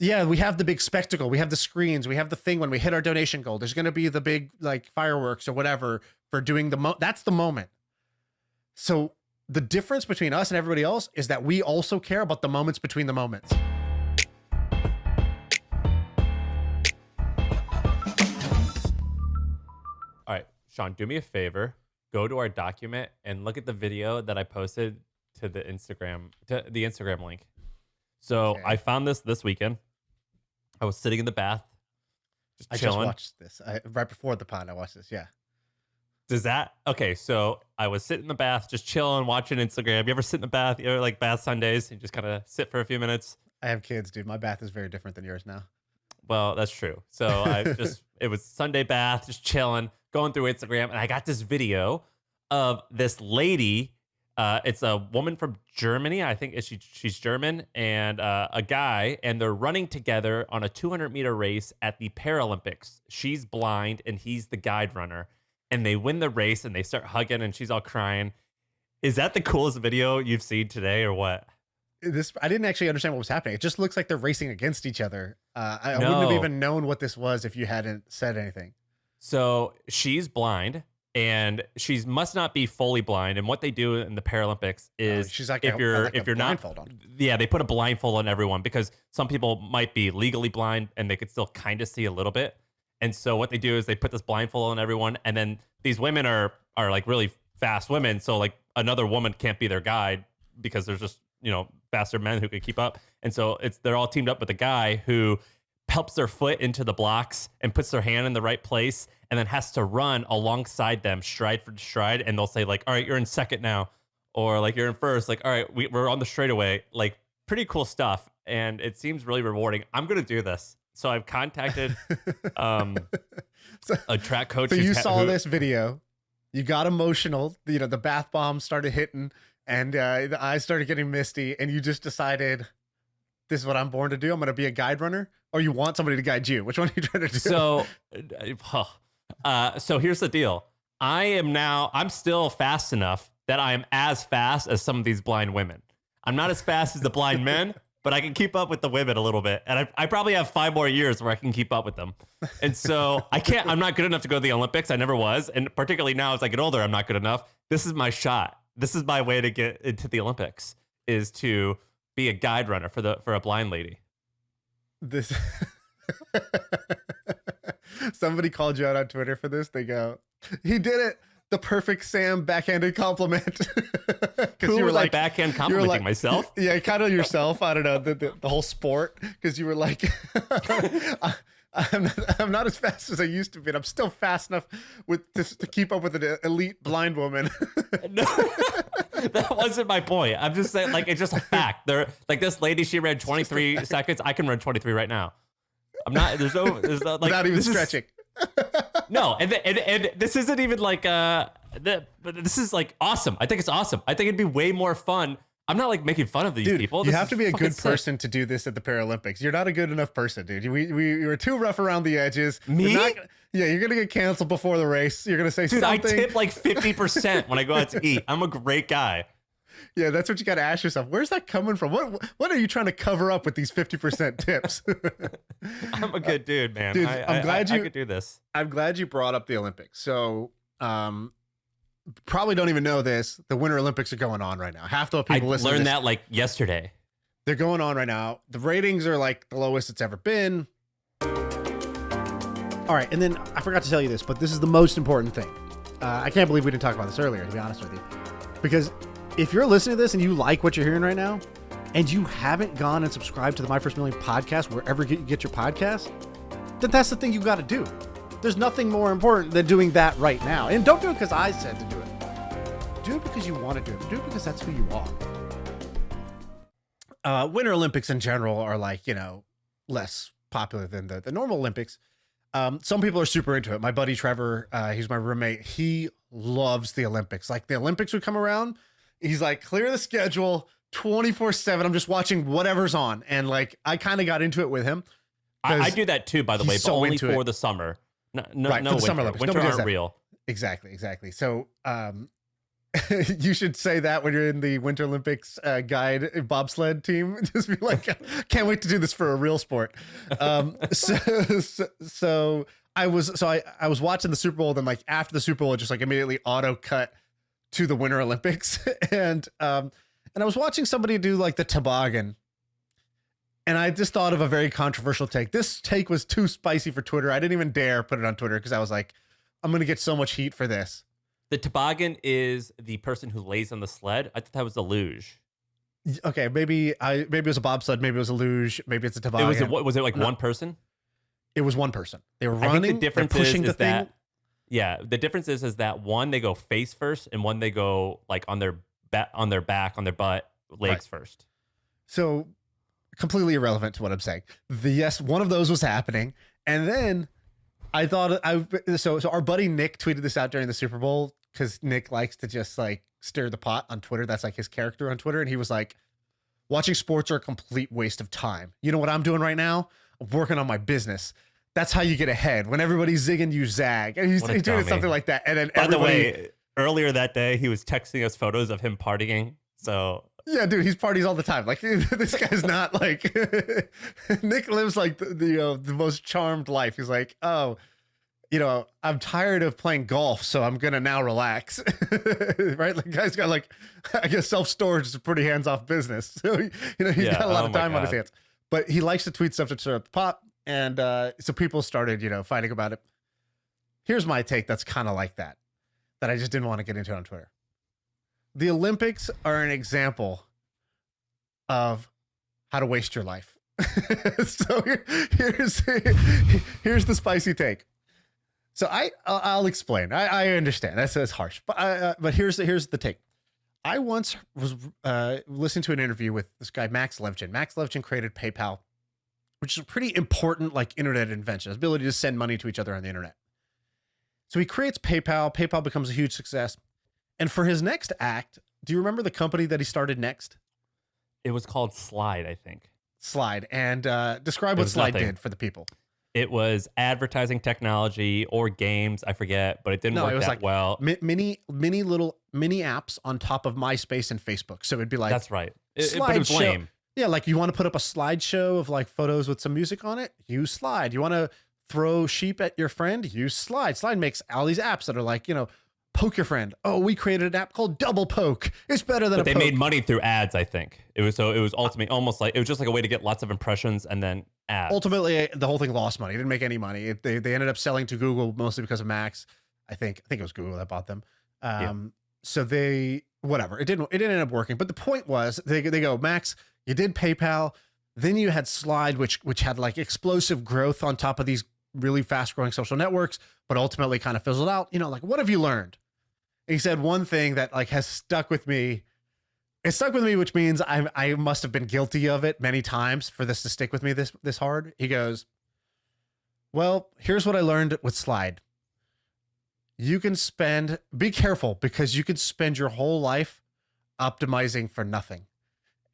Yeah, we have the big spectacle. We have the screens. We have the thing when we hit our donation goal. There's going to be the big like fireworks or whatever for doing that's the moment. So the difference between us and everybody else is that we also care about the moments between the moments. All right, Shaan, do me a favor. Go to our document and look at the video that I posted to the Instagram link. So Okay. I found this weekend. I was sitting in the bath, just chilling. I just watched this right before the pod. I watched this. Yeah. Okay? So I was sitting in the bath, just chilling, watching Instagram. You ever sit in the bath? You ever like bath Sundays? You just kind of sit for a few minutes. I have kids, dude. My bath is very different than yours now. Well, that's true. So it was Sunday bath, just chilling, going through Instagram, and I got this video of this lady. It's a woman from Germany. I think she's German, and a guy, and they're running together on a 200-meter race at the Paralympics. She's blind, and he's the guide runner, and they win the race, and they start hugging, and she's all crying. Is that the coolest video you've seen today, or what? I didn't actually understand what was happening. It just looks like they're racing against each other. I No. wouldn't have even known what this was if you hadn't said anything. So she's blind, and she must not be fully blind. And what they do in the Paralympics is, she's like if you're not, blindfold on. yeah, they put a blindfold on everyone because some people might be legally blind and they could still kind of see a little bit. And so what they do is they put this blindfold on everyone, and then these women are like really fast women. So like another woman can't be their guide because there's just faster men who could keep up. And so they're all teamed up with a guy who helps their foot into the blocks and puts their hand in the right place and then has to run alongside them stride for stride. And they'll say like, all right, you're in second now. Or like you're in first, like, all right, we're on the straightaway. Like pretty cool stuff. And it seems really rewarding. I'm going to do this. So I've contacted a track coach. So you saw this video, you got emotional, the bath bomb started hitting, and the eyes started getting misty, and you just decided, this is what I'm born to do. I'm going to be a guide runner, or you want somebody to guide you. Which one are you trying to do? So here's the deal. I'm still fast enough that I am as fast as some of these blind women. I'm not as fast as the blind men, but I can keep up with the women a little bit. And I probably have 5 more years where I can keep up with them. And so I'm not good enough to go to the Olympics. I never was. And particularly now as I get older, I'm not good enough. This is my shot. This is my way to get into the Olympics, is to be a guide runner for a blind lady. This somebody called you out on Twitter for this. They go, he did it. The perfect Sam backhanded compliment. Who you were like backhand complimenting myself? Yeah, kind of yourself. I don't know, the whole sport, because you were like, I'm not as fast as I used to be, and I'm still fast enough to keep up with an elite blind woman. No, that wasn't my point. I'm just saying, like, it's just a fact. Like this lady, she ran 23 seconds. I can run 23 right now. I'm not. There's no like without even stretching. No, and this isn't even like but this is like awesome. I think it's awesome. I think it'd be way more fun. I'm not like making fun of these people. You have to be a good person to do this at the Paralympics. You're not a good enough person, dude. We were too rough around the edges. Me? You're gonna get canceled before the race. You're gonna say, dude, something. I tip like 50% when I go out to eat. I'm a great guy. Yeah, that's what you got to ask yourself. Where's that coming from? What are you trying to cover up with these 50% tips? I'm a good dude, man. Dude, I could do this. I'm glad you brought up the Olympics. So, probably don't even know this. The Winter Olympics are going on right now. Half the people listening learned that like yesterday. They're going on right now. The ratings are like the lowest it's ever been. All right, and then I forgot to tell you this, but this is the most important thing. I can't believe we didn't talk about this earlier, to be honest with you. Because if you're listening to this and you like what you're hearing right now, and you haven't gone and subscribed to the My First Million podcast, wherever you get your podcast, then that's the thing you got to do. There's nothing more important than doing that right now. And don't do it because I said to do it. Do it because you want to do it. Do it because that's who you are. Winter Olympics in general are like, less popular than the normal Olympics. Some people are super into it. My buddy Trevor, he's my roommate. He loves the Olympics. Like the Olympics would come around. He's like, clear the schedule 24/7. I'm just watching whatever's on. And like, I kind of got into it with him. I do that too, by the way, but only for the summer. No, right, no for the winter. Summer Olympics. Winter aren't real. Exactly. So, You should say that when you're in the Winter Olympics guide bobsled team. Just be like, can't wait to do this for a real sport. So I was watching the Super Bowl. Then like after the Super Bowl, it just like immediately auto cut to the Winter Olympics, and I was watching somebody do like the toboggan. And I just thought of a very controversial take. This take was too spicy for Twitter. I didn't even dare put it on Twitter because I was like, I'm going to get so much heat for this. The toboggan is the person who lays on the sled. I thought that was the luge. Okay, maybe it was a bobsled, maybe it was a luge, maybe it's a toboggan. Was it like one person? It was one person. They were I running. think the difference pushing the thing. that the difference is that one they go face first, and one they go like on their back, on their butt, legs first. So completely irrelevant to what I'm saying. Yes, one of those was happening, and then I thought so our buddy Nick tweeted this out during the Super Bowl because Nick likes to just like stir the pot on Twitter. That's like his character on Twitter. And he was like, watching sports are a complete waste of time. You know what I'm doing right now? I'm working on my business. That's how you get ahead. When everybody's zigging, you zag. And he's doing something like that. And then by the way, earlier that day, he was texting us photos of him partying. So yeah, dude, he's parties all the time. Like this guy's not like Nick lives like the most charmed life. He's like, oh, I'm tired of playing golf, so I'm gonna now relax. Right? Like, guy's got like, I guess self-storage is a pretty hands-off business. So he's got a lot of time on his hands. But he likes to tweet stuff to stir up the pot, and so people started, fighting about it. Here's my take that's kind of like that I just didn't want to get into on Twitter. The Olympics are an example of how to waste your life. So here's the spicy take. So I'll explain. I understand. That's harsh, but here's the take. I once was listening to an interview with this guy Max Levchin. Max Levchin created PayPal, which is a pretty important like internet invention, the ability to send money to each other on the internet. So he creates PayPal. PayPal becomes a huge success, and for his next act, do you remember the company that he started next? It was called Slide, I think. Slide, and describe what Slide did for the people. It was advertising technology or games, I forget, but it didn't work that well. Mini apps on top of MySpace and Facebook. So it'd be like, that's right. But it was lame. Yeah, like you want to put up a slideshow of like photos with some music on it, use Slide. You want to throw sheep at your friend, use Slide. Slide makes all these apps that are like, poke your friend. Oh, we created an app called Double Poke. It's better than but a poke. They made money through ads, I think. It was ultimately almost like it was just like a way to get lots of impressions and then ads. Ultimately, the whole thing lost money. It didn't make any money. They ended up selling to Google mostly because of Max. I think it was Google that bought them. So they whatever. It didn't end up working. But the point was they go, Max, you did PayPal, then you had Slide, which had like explosive growth on top of these really fast growing social networks, but ultimately kind of fizzled out. Like what have you learned? He said one thing that like has stuck with me. It stuck with me, which means I must have been guilty of it many times for this to stick with me this hard. He goes, well, here's what I learned with Slide. Be careful because you could spend your whole life optimizing for nothing.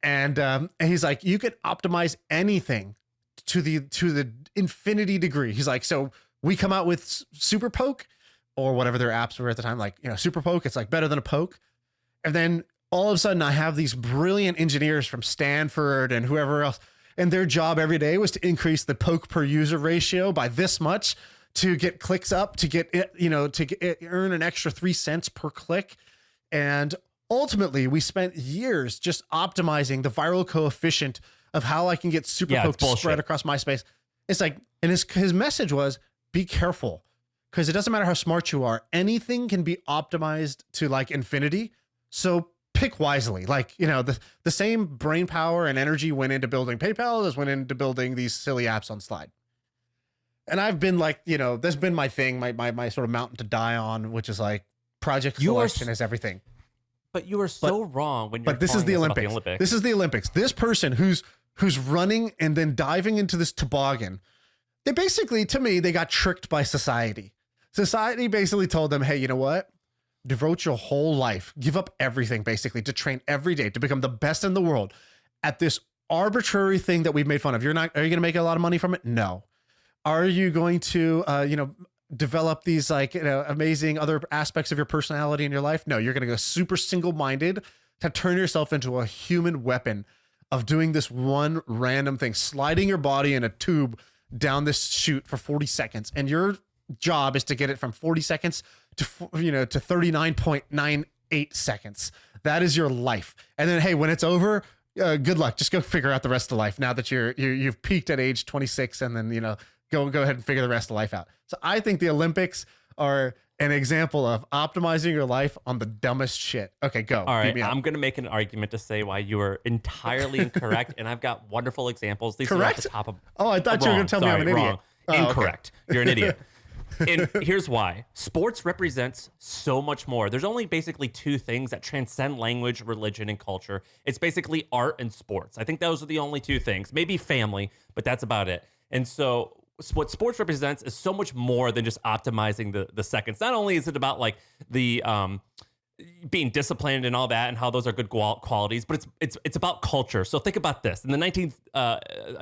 And he's like, you could optimize anything to the infinity degree. He's like, so we come out with Super Poke or whatever their apps were at the time, like, Super Poke, it's like better than a poke. And then all of a sudden I have these brilliant engineers from Stanford and whoever else, and their job every day was to increase the poke per user ratio by this much to get clicks up, to get it, earn an extra 3 cents per click. And ultimately we spent years just optimizing the viral coefficient of how I can get Super Poke to spread across MySpace. It's like, and his message was, be careful. Because it doesn't matter how smart you are, anything can be optimized to like infinity. So pick wisely. Like, the same brain power and energy went into building PayPal as went into building these silly apps on Slide. And I've been like, that's been my thing, my sort of mountain to die on, which is like project selection is everything. But you are so wrong when you're. But this is the Olympics. This is the Olympics. This person who's running and then diving into this toboggan. They basically, to me, they got tricked by society. Society basically told them, hey, you know what? Devote your whole life, give up everything basically to train every day to become the best in the world at this arbitrary thing that we've made fun of. Are you going to make a lot of money from it? No. Are you going to, develop these like, amazing other aspects of your personality in your life. No, you're going to go super single-minded to turn yourself into a human weapon of doing this one random thing, sliding your body in a tube down this chute for 40 seconds. And your job is to get it from 40 seconds to 39.98 seconds. That is your life. And then, hey, when it's over, good luck. Just go figure out the rest of life now that you've peaked at age 26, and then, go ahead and figure the rest of life out. So I think the Olympics are an example of optimizing your life on the dumbest shit. Okay, go. All right, I'm going to make an argument to say why you are entirely incorrect, and I've got wonderful examples. These Correct? are off the top of. Oh, I thought you were going to tell me I'm an idiot. Wrong. Oh, Incorrect. Okay. You're an idiot. And here's why. Sports represents so much more. There's only basically two things that transcend language, religion, and culture. It's basically art and sports. I think those are the only two things. Maybe family, but that's about it. And so what sports represents is so much more than just optimizing the seconds. Not only is it about like the being disciplined and all that, and how those are good qualities, but it's about culture. So think about this. In the I think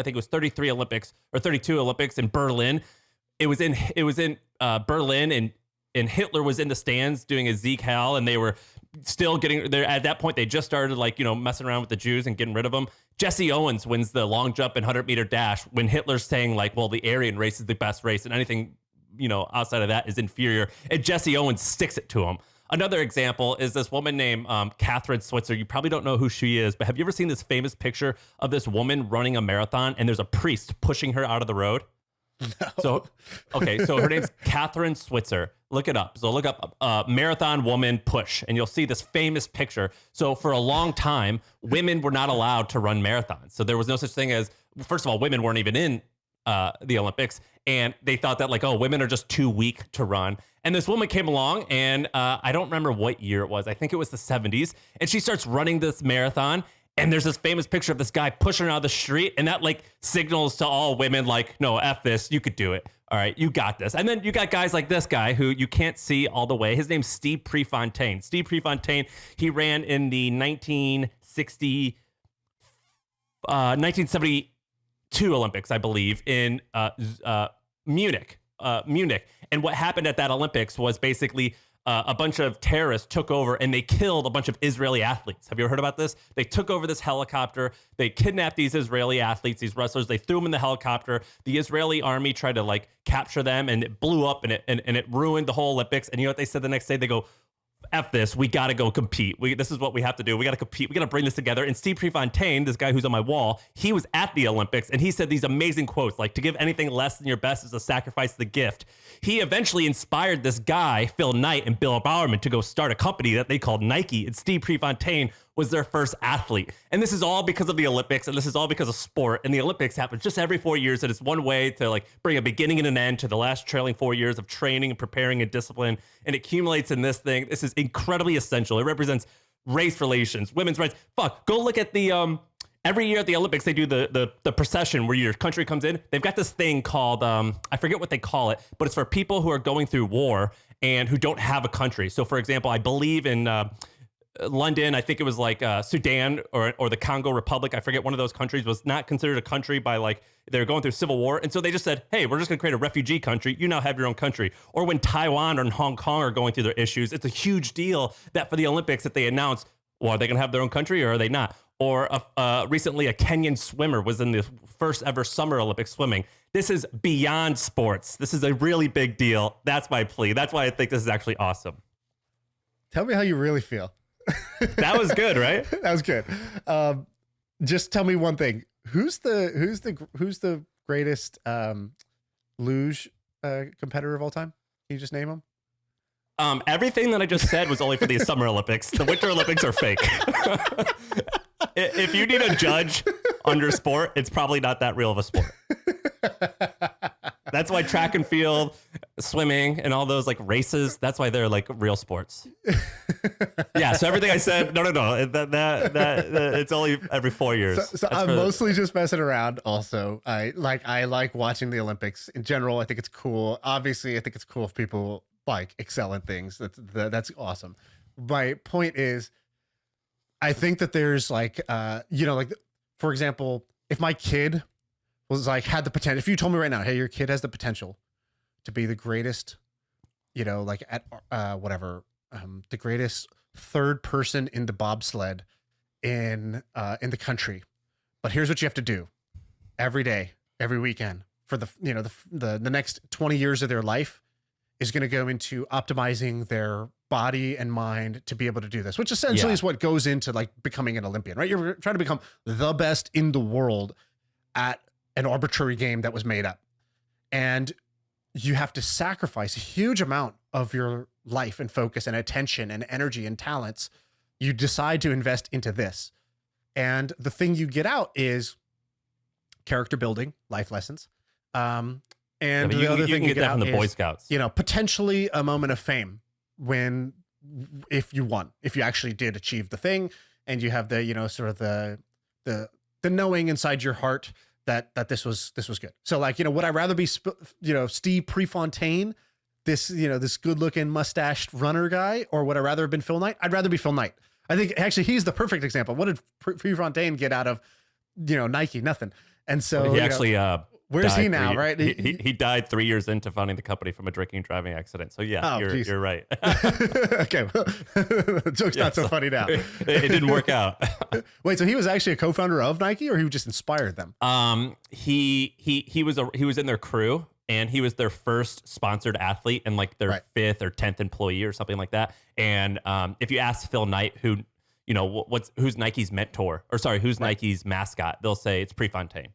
it was 33 Olympics or 32 Olympics in Berlin. It was in Berlin, and Hitler was in the stands doing a Sieg Heil, and they were still getting there. At that point, they just started messing around with the Jews and getting rid of them. Jesse Owens wins the long jump and 100-meter dash when Hitler's saying the Aryan race is the best race, and anything outside of that is inferior. And Jesse Owens sticks it to him. Another example is this woman named Catherine Switzer. You probably don't know who she is, but have you ever seen this famous picture of this woman running a marathon, and there's a priest pushing her out of the road? No. So her name's Catherine Switzer. Look it up. So look up marathon woman push, and you'll see this famous picture. So for a long time, women were not allowed to run marathons. So there was no such thing as, first of all, women weren't even in the Olympics, and they thought that women are just too weak to run. And this woman came along, and I don't remember what year it was. I think it was the 70s, and she starts running this marathon. And there's this famous picture of this guy pushing her out of the street, and that signals to all women no, F this, you could do it. All right, you got this. And then you got guys like this guy who you can't see all the way. His name's Steve Prefontaine. Steve Prefontaine, he ran in the 1972 Olympics, I believe, in Munich. And what happened at that Olympics was basically a bunch of terrorists took over and they killed a bunch of Israeli athletes. Have you ever heard about this? They took over this helicopter. They kidnapped these Israeli athletes, these wrestlers. They threw them in the helicopter. The Israeli army tried to capture them, and it blew up, and it ruined the whole Olympics. And you know what they said the next day? They go, F this, we got to go compete. This is what we have to do. We got to compete. We got to bring this together. And Steve Prefontaine, this guy who's on my wall, he was at the Olympics, and he said these amazing quotes, to give anything less than your best is a sacrifice the gift. He eventually inspired this guy, Phil Knight and Bill Bowerman, to go start a company that they called Nike. And Steve Prefontaine was their first athlete. And this is all because of the Olympics, and this is all because of sport. And the Olympics happen just every 4 years, and it's one way to bring a beginning and an end to the last trailing 4 years of training and preparing and discipline. And it accumulates in this thing. This is incredibly essential. It represents race relations, women's rights. Go look at the every year at the Olympics, they do the procession where your country comes in. They've got this thing called I forget what they call it, but it's for people who are going through war and who don't have a country. So for example, I believe in London, I think it was Sudan or the Congo Republic. I forget, one of those countries was not considered a country by they're going through civil war. And so they just said, hey, we're just going to create a refugee country. You now have your own country. Or when Taiwan or Hong Kong are going through their issues, it's a huge deal that for the Olympics that they announce, well, are they going to have their own country or are they not? Or recently a Kenyan swimmer was in the first ever Summer Olympics swimming. This is beyond sports. This is a really big deal. That's my plea. That's why I think this is actually awesome. Tell me how you really feel. That was good, right? That was good. Just tell me one thing. Who's the greatest luge competitor of all time? Can you just name him? Everything that I just said was only for the Summer Olympics. The Winter Olympics are fake. If you need a judge under sport, it's probably not that real of a sport. That's why track and field, swimming, and all those races, that's why they're real sports. Yeah, so everything I said, no. That it's only every 4 years. So I'm mostly just messing around also. I like watching the Olympics in general. I think it's cool. Obviously, I think it's cool if people excel in things. That's awesome. My point is, I think that there's for example, if my kid was had the potential, if you told me right now, hey, your kid has the potential to be the greatest, like at the greatest third person in the bobsled in the country. But here's what you have to do every day, every weekend for the next 20 years of their life is going to go into optimizing their body and mind to be able to do this, which essentially is what goes into like becoming an Olympian, right? You're trying to become the best in the world at an arbitrary game that was made up. And you have to sacrifice a huge amount of your life and focus and attention and energy and talents. You decide to invest into this. And the thing you get out is character building, life lessons. And the other thing you get that from the Boy Scouts, potentially a moment of fame if you actually did achieve the thing, and you have the, sort of the knowing inside your heart that this was good. So like, would I rather be, Steve Prefontaine, this good looking mustached runner guy, or would I rather have been Phil Knight? I'd rather be Phil Knight. I think actually he's the perfect example. What did Prefontaine get out of, Nike? Nothing. And so he actually, where's he now? Right. He died 3 years into founding the company from a drinking and driving accident. So yeah, you're right. Okay. Well, the joke's not so funny now. It didn't work out. Wait, so he was actually a co-founder of Nike, or he just inspired them? He was in their crew, and he was their first sponsored athlete and like their 5th or 10th employee or something like that. And if you ask Phil Knight, who's Nike's mentor, or sorry, who's Nike's mascot, they'll say it's Prefontaine.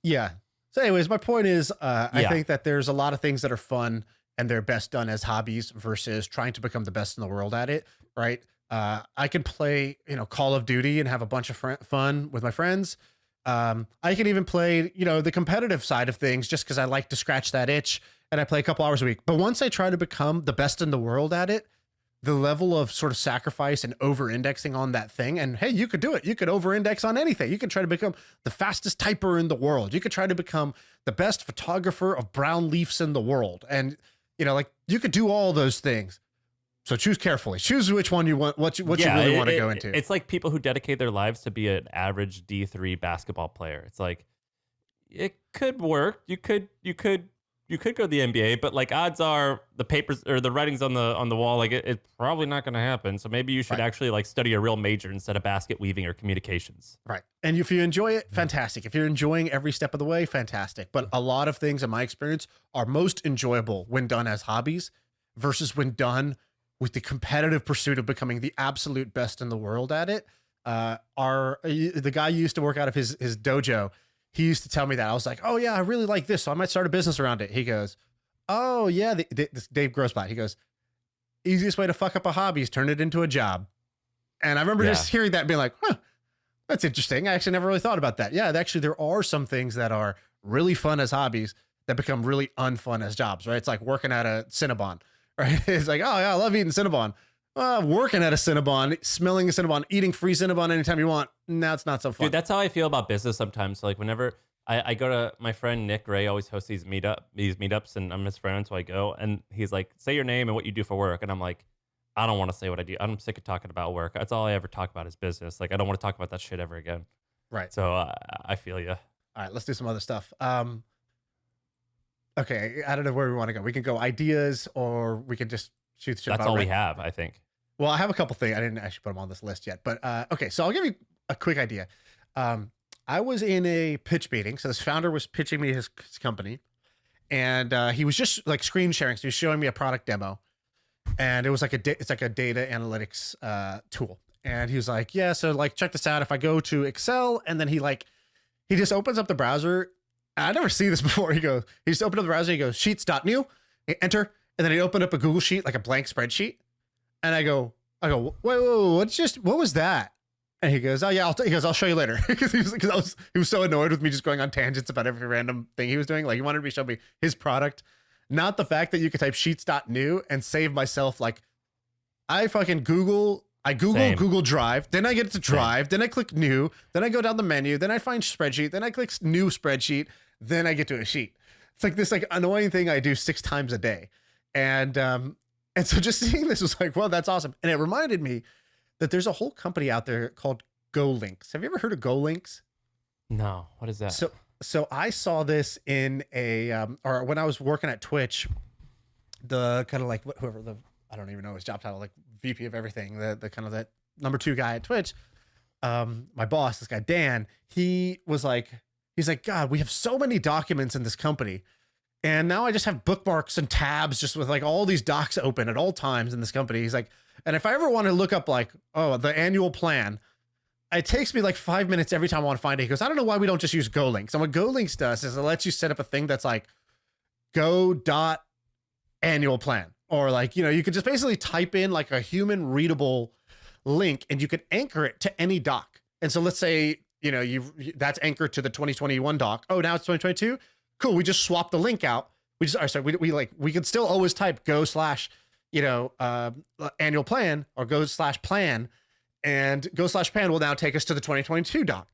Yeah. So anyways, my point is, I think that there's a lot of things that are fun and they're best done as hobbies versus trying to become the best in the world at it. Right. I can play, Call of Duty and have a bunch of fun with my friends. I can even play, the competitive side of things just because I like to scratch that itch, and I play a couple hours a week. But once I try to become the best in the world at it, the level of sort of sacrifice and over-indexing on that thing, and hey, you could do it. You could over-index on anything. You could try to become the fastest typer in the world. You could try to become the best photographer of brown leaves in the world. And, you could do all those things. So choose carefully. Choose which one you want, what you really want to go into. It's like people who dedicate their lives to be an average D3 basketball player. It's like, it could work. You could go to the NBA, but like odds are the papers or the writings on the wall, like it's probably not going to happen. So maybe you should actually like study a real major instead of basket weaving or communications. Right. And if you enjoy it, fantastic. If you're enjoying every step of the way, fantastic. But a lot of things in my experience are most enjoyable when done as hobbies versus when done with the competitive pursuit of becoming the absolute best in the world at it. The guy used to work out of his dojo. He used to tell me that. I was like, oh yeah, I really like this, so I might start a business around it. He goes, oh yeah, this Dave Grossbot. He goes, easiest way to fuck up a hobby is turn it into a job. And I remember just hearing that and being like, huh, that's interesting. I actually never really thought about that. Yeah, actually there are some things that are really fun as hobbies that become really unfun as jobs, right? It's like working at a Cinnabon, right? It's like, oh yeah, I love eating Cinnabon. Working at a Cinnabon, smelling a Cinnabon, eating free Cinnabon anytime you want. Now it's not so fun. Dude, that's how I feel about business sometimes. So like whenever I go to, my friend Nick Gray always hosts these meetups, and I'm his friend, so I go, and he's like, say your name and what you do for work. And I'm like, I don't want to say what I do. I'm sick of talking about work. That's all I ever talk about is business. Like I don't want to talk about that shit ever again. Right. So I feel you. All right, let's do some other stuff. Okay, I don't know where we want to go. We can go ideas, or we can just shoot the shit. That's all we have, I think. Well, I have a couple things. I didn't actually put them on this list yet, but okay. So I'll give you a quick idea. I was in a pitch meeting. So this founder was pitching me his company, and he was just like screen sharing. So he was showing me a product demo, and it was like it's like a data analytics tool. And he was like, yeah, so like check this out. If I go to Excel, and then he just opens up the browser. I never see this before. He just opened up the browser. He goes, sheets.new, enter, and then he opened up a Google sheet, like a blank spreadsheet. And I go, wait, what was that? And he goes, oh yeah, I'll show you later. because he was so annoyed with me just going on tangents about every random thing he was doing. Like he wanted me to show me his product, not the fact that you could type sheets.new and save myself. Like I Google Google Drive, then I get to Drive, then I click new, then I go down the menu, then I find spreadsheet, then I click new spreadsheet, then I get to a sheet. It's like this like annoying thing I do 6 times a day. And so just seeing this was like, well, that's awesome. And it reminded me that there's a whole company out there called GoLinks. Have you ever heard of GoLinks? No. What is that? So So I saw this in a, or when I was working at Twitch, the kind of like whoever the, I don't even know his job title, like VP of everything, the kind of that number two guy at Twitch. My boss, this guy Dan, he's like, God, we have so many documents in this company, and now I just have bookmarks and tabs just with like all these docs open at all times in this company. He's like, and if I ever want to look up like, oh, the annual plan, it takes me like 5 minutes every time I want to find it. He goes, I don't know why we don't just use GoLinks. And what GoLinks does is it lets you set up a thing that's like go dot annual plan, or like, you know, you could just basically type in like a human readable link and you could anchor it to any doc. And so let's say, you know, that's anchored to the 2021 doc. Oh, now it's 2022. Cool. We just swap the link out. We could still always type go slash, you know, annual plan, or go slash plan, and go slash plan will now take us to the 2022 doc.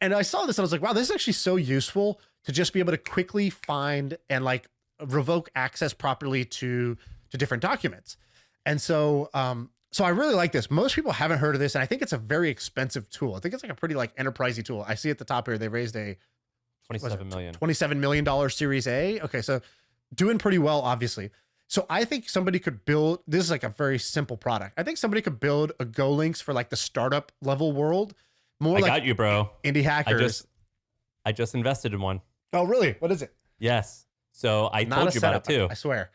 And I saw this and I was like, wow, this is actually so useful to just be able to quickly find and like revoke access properly to different documents. And so, so I really like this. Most people haven't heard of this, and I think it's a very expensive tool. I think it's like a pretty like enterprisey tool. I see at the top here, they raised a $27 million Series A. Okay. So doing pretty well, obviously. So I think somebody could build, this is like a very simple product. I think somebody could build a GoLinks for like the startup level world. More I like got you, bro. Indie hackers. I just invested in one. Oh, really? What is it? Yes. So I told you about it too. I swear.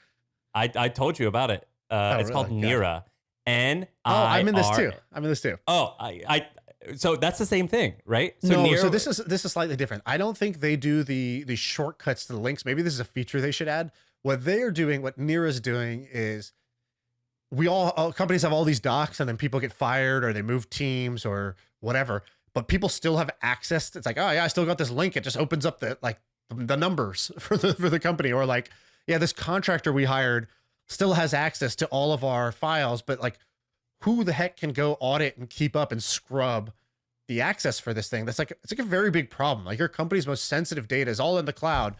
I told you about it. It's called Nira. I'm in this too. Oh, so that's the same thing, right? So no, so this is slightly different. I don't think they do the shortcuts to the links. Maybe this is a feature they should add. What they are doing, what Nira's doing is, all companies have all these docs, and then people get fired or they move teams or whatever, but people still have access. It's like, oh yeah, I still got this link. It just opens up the numbers for the company, or like, yeah, this contractor we hired still has access to all of our files, but like, who the heck can go audit and keep up and scrub the access for this thing? It's like a very big problem. Like, your company's most sensitive data is all in the cloud,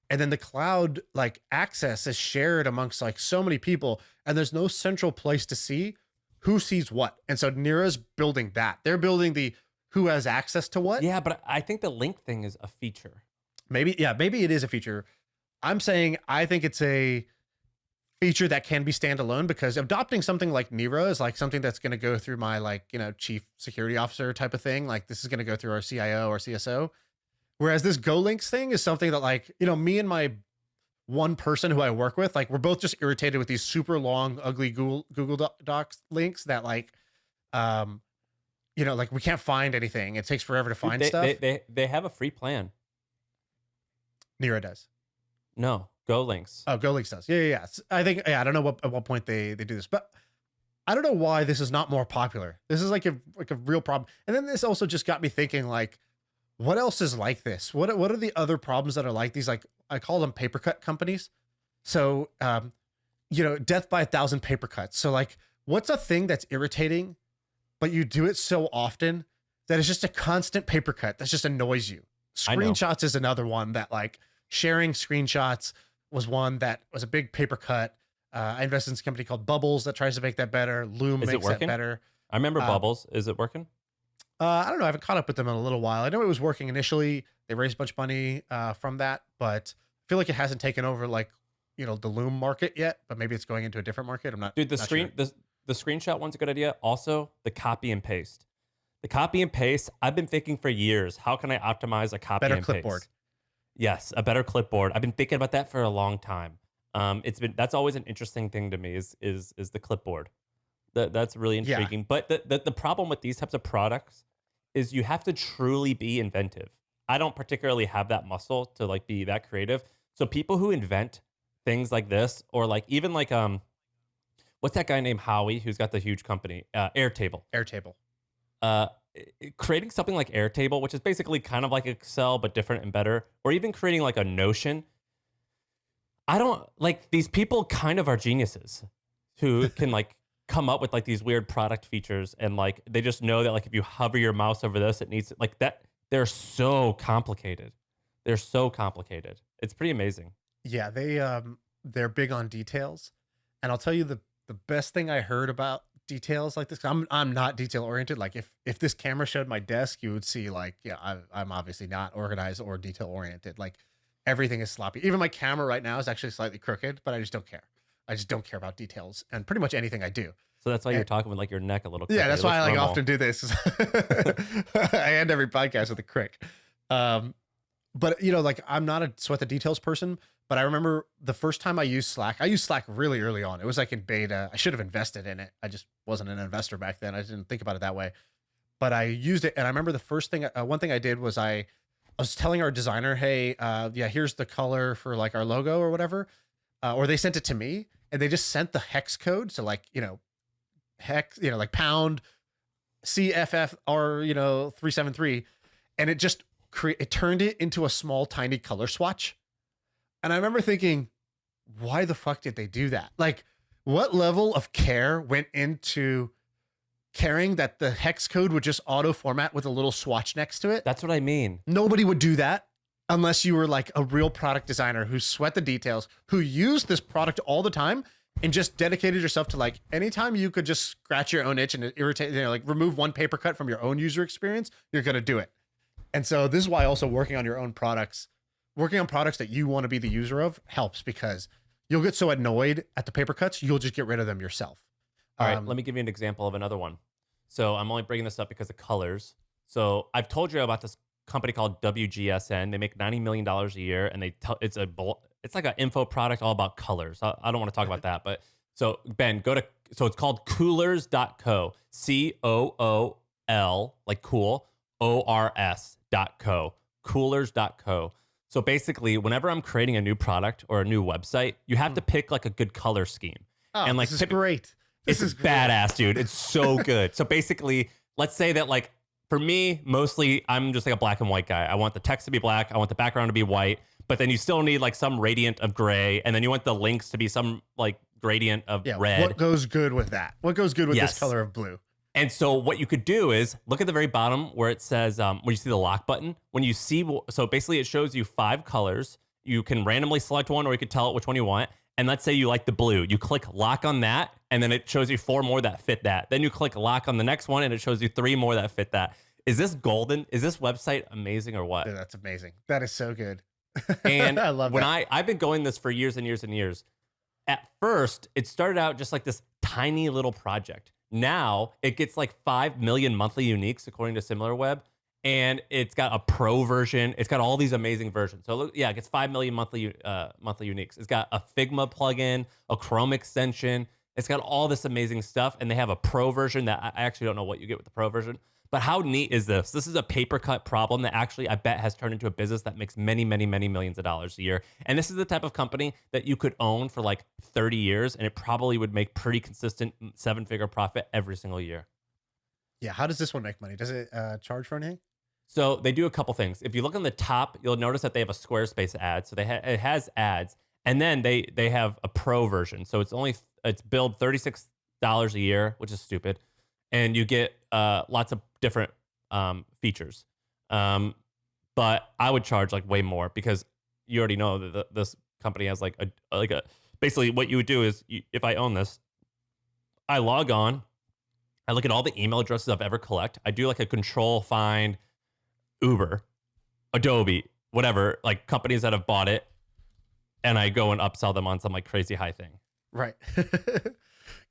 and then the cloud like access is shared amongst like so many people, and there's no central place to see who sees what. And so Nira's building that. They're building the who has access to what. Yeah, but I think the link thing is a feature. Maybe it is a feature. I'm saying I think it's a feature that can be standalone, because adopting something like Nira is like something that's going to go through my like, you know, chief security officer type of thing. Like, this is going to go through our CIO or CSO. Whereas this GoLinks thing is something that like, you know, me and my one person who I work with, like, we're both just irritated with these super long, ugly Google Docs links that like, you know, like we can't find anything. It takes forever to find stuff. They have a free plan. Nira does. No, GoLinks. Oh, GoLinks does. Yeah. I think, I don't know at what point they do this, but I don't know why this is not more popular. This is like a real problem. And then this also just got me thinking, like, what else is like this? What are the other problems that are like these? Like, I call them paper cut companies. So, you know, death by 1,000 paper cuts. So like, what's a thing that's irritating, but you do it so often that it's just a constant paper cut that just annoys you? Screenshots is another one that, like, sharing screenshots was one that was a big paper cut. I invested in this company called Bubbles that tries to make that better. Loom makes that better. I remember Bubbles. Is it working? I don't know. I haven't caught up with them in a little while. I know it was working initially. They raised a bunch of money from that, but I feel like it hasn't taken over, like, you know, the Loom market yet, but maybe it's going into a different market. I'm not. Dude, the screenshot one's a good idea. Also, the copy and paste. The copy and paste, I've been thinking for years, how can I optimize a copy and paste? Better clipboard. Yes, a better clipboard. I've been thinking about that for a long time. That's always an interesting thing to me is the clipboard. That's really intriguing. Yeah. But the problem with these types of products is you have to truly be inventive. I don't particularly have that muscle to like be that creative. So people who invent things like this, or like even like what's that guy named Howie who's got the huge company, Airtable. Creating something like Airtable, which is basically kind of like Excel but different and better, or even creating like a Notion. I don't like, these people kind of are geniuses who can like come up with like these weird product features, and like they just know that like if you hover your mouse over this, it needs like that. They're so complicated. It's pretty amazing. Yeah, they're big on details. And I'll tell you the best thing I heard about details like this. I'm not detail oriented. Like if this camera showed my desk, you would see like, yeah, I'm obviously not organized or detail oriented. Like everything is sloppy. Even my camera right now is actually slightly crooked, but I just don't care. I just don't care about details and pretty much anything I do. So that's why you're talking with like your neck a little. Yeah, that's why I like normal. often do this. I end every podcast with a crick. But you know, like I'm not a sweat the details person, but I remember the first time I used Slack really early on. It was like in beta. I should have invested in it. I just wasn't an investor back then. I didn't think about it that way, but I used it. And I remember the first thing, one thing I did was I was telling our designer, hey, yeah, here's the color for like our logo or whatever. Or they sent it to me and they just sent the hex code. So like, you know, hex, you know, like pound CFFR, you know, 373. And it just it turned it into a small, tiny color swatch. And I remember thinking, why the fuck did they do that? Like, what level of care went into caring that the hex code would just auto format with a little swatch next to it? That's what I mean. Nobody would do that unless you were like a real product designer who sweat the details, who used this product all the time and just dedicated yourself to like, anytime you could just scratch your own itch and irritate, you know, like remove one paper cut from your own user experience, you're going to do it. And so this is why also working on your own products, working on products that you want to be the user of helps, because you'll get so annoyed at the paper cuts, you'll just get rid of them yourself. All right, let me give you an example of another one. So I'm only bringing this up because of colors. So I've told you about this company called WGSN. They make $90 million a year, and it's like an info product all about colors. I don't want to talk about that, but so Ben, so it's called coolers.co, COOL, like cool, ORS.co, coolers.co. So basically, whenever I'm creating a new product or a new website, you have to pick like a good color scheme. Oh, and like this is great. This is badass, dude. It's so good. So basically, let's say that like for me, mostly I'm just like a black and white guy. I want the text to be black. I want the background to be white, but then you still need like some radiant of gray. And then you want the links to be some like gradient of red. What goes good with that? What goes good with this color of blue? And so what you could do is look at the very bottom where it says, when you see the lock button, when you see, so basically it shows you 5 colors. You can randomly select one, or you could tell it which one you want. And let's say you like the blue. You click lock on that, and then it shows you 4 more that fit that. Then you click lock on the next one, and it shows you 3 more that fit that. Is this golden? Is this website amazing or what? Dude, that's amazing. That is so good. And I love that. I've been going this for years and years and years. At first, it started out just like this tiny little project. Now it gets like 5 million monthly uniques according to SimilarWeb, and it's got a pro version. It's got all these amazing versions. So look, yeah, it gets 5 million monthly uniques. It's got a Figma plugin, a Chrome extension. It's got all this amazing stuff, and they have a pro version that I actually don't know what you get with the pro version. But how neat is this? This is a paper cut problem that actually I bet has turned into a business that makes many, many, many millions of dollars a year. And this is the type of company that you could own for like 30 years, and it probably would make pretty consistent 7-figure profit every single year. Yeah. How does this one make money? Does it charge for anything? So they do a couple things. If you look on the top, you'll notice that they have a Squarespace ad. So it has ads, and then they have a pro version. So it's billed $36 a year, which is stupid. And you get lots of different features. But I would charge like way more, because you already know that this company has like a basically what you would do is if I own this, I log on, I look at all the email addresses I've ever collect. I do like a control find Uber, Adobe, whatever, like companies that have bought it. And I go and upsell them on some like crazy high thing. Right.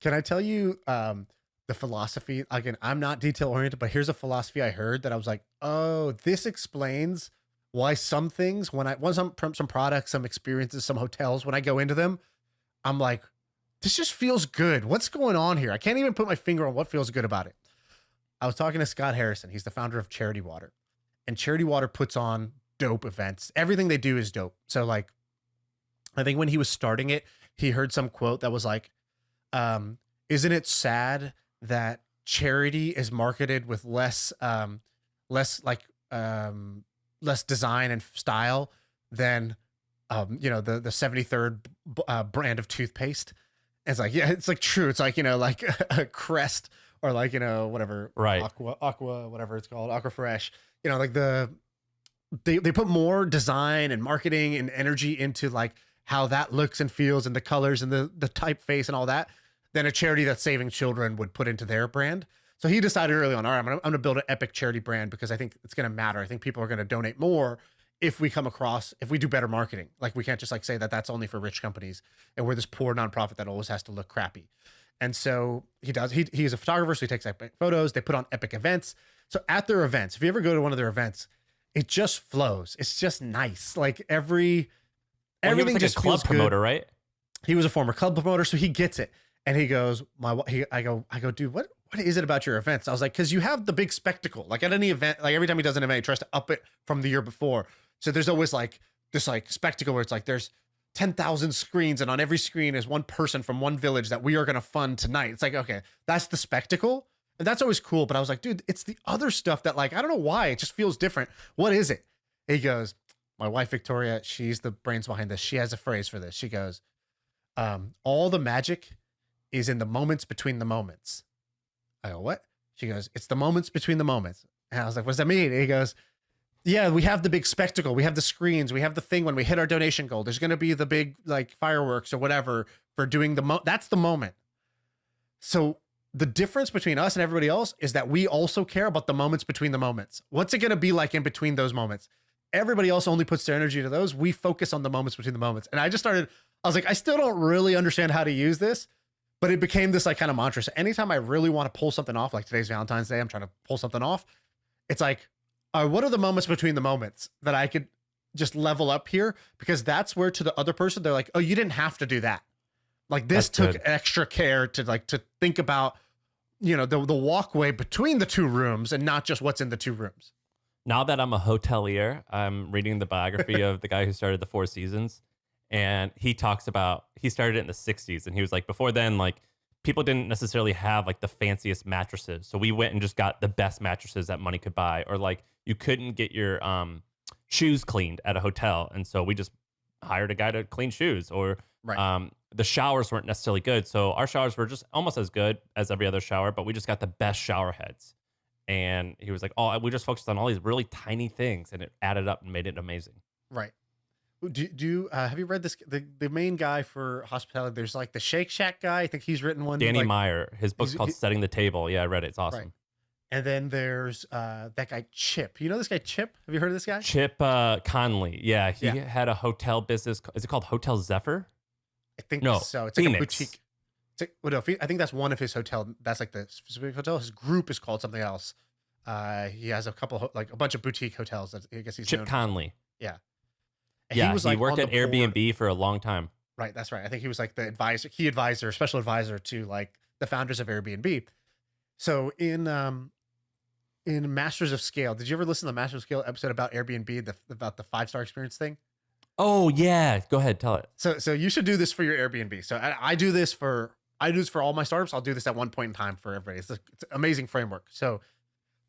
Can I tell you the philosophy? Again, I'm not detail oriented, but here's a philosophy I heard that I was like, oh, this explains why some things, some products, some experiences, some hotels, when I go into them, I'm like, this just feels good. What's going on here? I can't even put my finger on what feels good about it. I was talking to Scott Harrison. He's the founder of Charity Water, and Charity Water puts on dope events. Everything they do is dope. So like, I think when he was starting it, he heard some quote that was like, isn't it sad that charity is marketed with less design and style than, the 73rd brand of toothpaste? And it's like, yeah, it's like true. It's like, like a Crest or like, whatever, right. Aqua, whatever it's called, Aqua Fresh, like they put more design and marketing and energy into like how that looks and feels and the colors and the typeface and all that than a charity that's saving children would put into their brand. So he decided early on, all right, I'm going to build an epic charity brand because I think it's going to matter. I think people are going to donate more if we do better marketing. Like we can't just like say that that's only for rich companies and we're this poor nonprofit that always has to look crappy. And so he's a photographer, so he takes epic photos. They put on epic events. So at their events, if you ever go to one of their events, it just flows. It's just nice. Like everything he was like just a club feels promoter, good. right? He was a former club promoter, so he gets it. And he goes, I go, dude, what is it about your events? I was like, because you have the big spectacle. Like at any event, like every time he does an event, he tries to up it from the year before. So there's always like this like spectacle where it's like there's 10,000 screens, and on every screen is one person from one village that we are going to fund tonight. It's like, okay, that's the spectacle. And that's always cool. But I was like, dude, it's the other stuff that like, I don't know why it just feels different. What is it? He goes, my wife, Victoria, she's the brains behind this. She has a phrase for this. She goes, all the magic is in the moments between the moments. I go, what? She goes, it's the moments between the moments. And I was like, what does that mean? And he goes, yeah, we have the big spectacle. We have the screens. We have the thing when we hit our donation goal. There's going to be the big like fireworks or whatever for doing that's the moment. So the difference between us and everybody else is that we also care about the moments between the moments. What's it going to be like in between those moments? Everybody else only puts their energy to those. We focus on the moments between the moments. And I was like, I still don't really understand how to use this, but it became this like kind of mantra. So anytime I really want to pull something off, like today's Valentine's Day, I'm trying to pull something off. It's like, what are the moments between the moments that I could just level up here? Because that's where to the other person, they're like, oh, you didn't have to do that. Like this took extra care to think about, the walkway between the two rooms and not just what's in the two rooms. Now that I'm a hotelier, I'm reading the biography of the guy who started the Four Seasons. And he talks about, he started it in the 60s. And he was like, before then, like people didn't necessarily have like the fanciest mattresses. So we went and just got the best mattresses that money could buy. Or like you couldn't get your shoes cleaned at a hotel. And so we just hired a guy to clean shoes. Or the showers weren't necessarily good. So our showers were just almost as good as every other shower, but we just got the best shower heads. And he was like, oh, we just focused on all these really tiny things and it added up and made it amazing. Right. Do you have you read this? The main guy for hospitality, there's like the Shake Shack guy. I think he's written one. Danny like, Meyer. His book's called Setting the Table. Yeah, I read it. It's awesome. Right. And then there's that guy, Chip. You know this guy, Chip? Have you heard of this guy? Chip Conley. Yeah, he had a hotel business. Is it called Hotel Zephyr? I think so. It's Phoenix. like a boutique. I think that's one of his hotel. That's like the specific hotel. His group is called something else. He has a couple, like a bunch of boutique hotels. That I guess he's Chip Conley. Yeah. And he worked at Airbnb for a long time. Right, that's right. I think he was like the special advisor to like the founders of Airbnb. So in Masters of Scale, did you ever listen to the Masters of Scale episode about Airbnb, about the 5-star experience thing? Oh yeah, go ahead, tell it. So you should do this for your Airbnb. So I do this for all my startups. I'll do this at one point in time for everybody. It's an amazing framework. So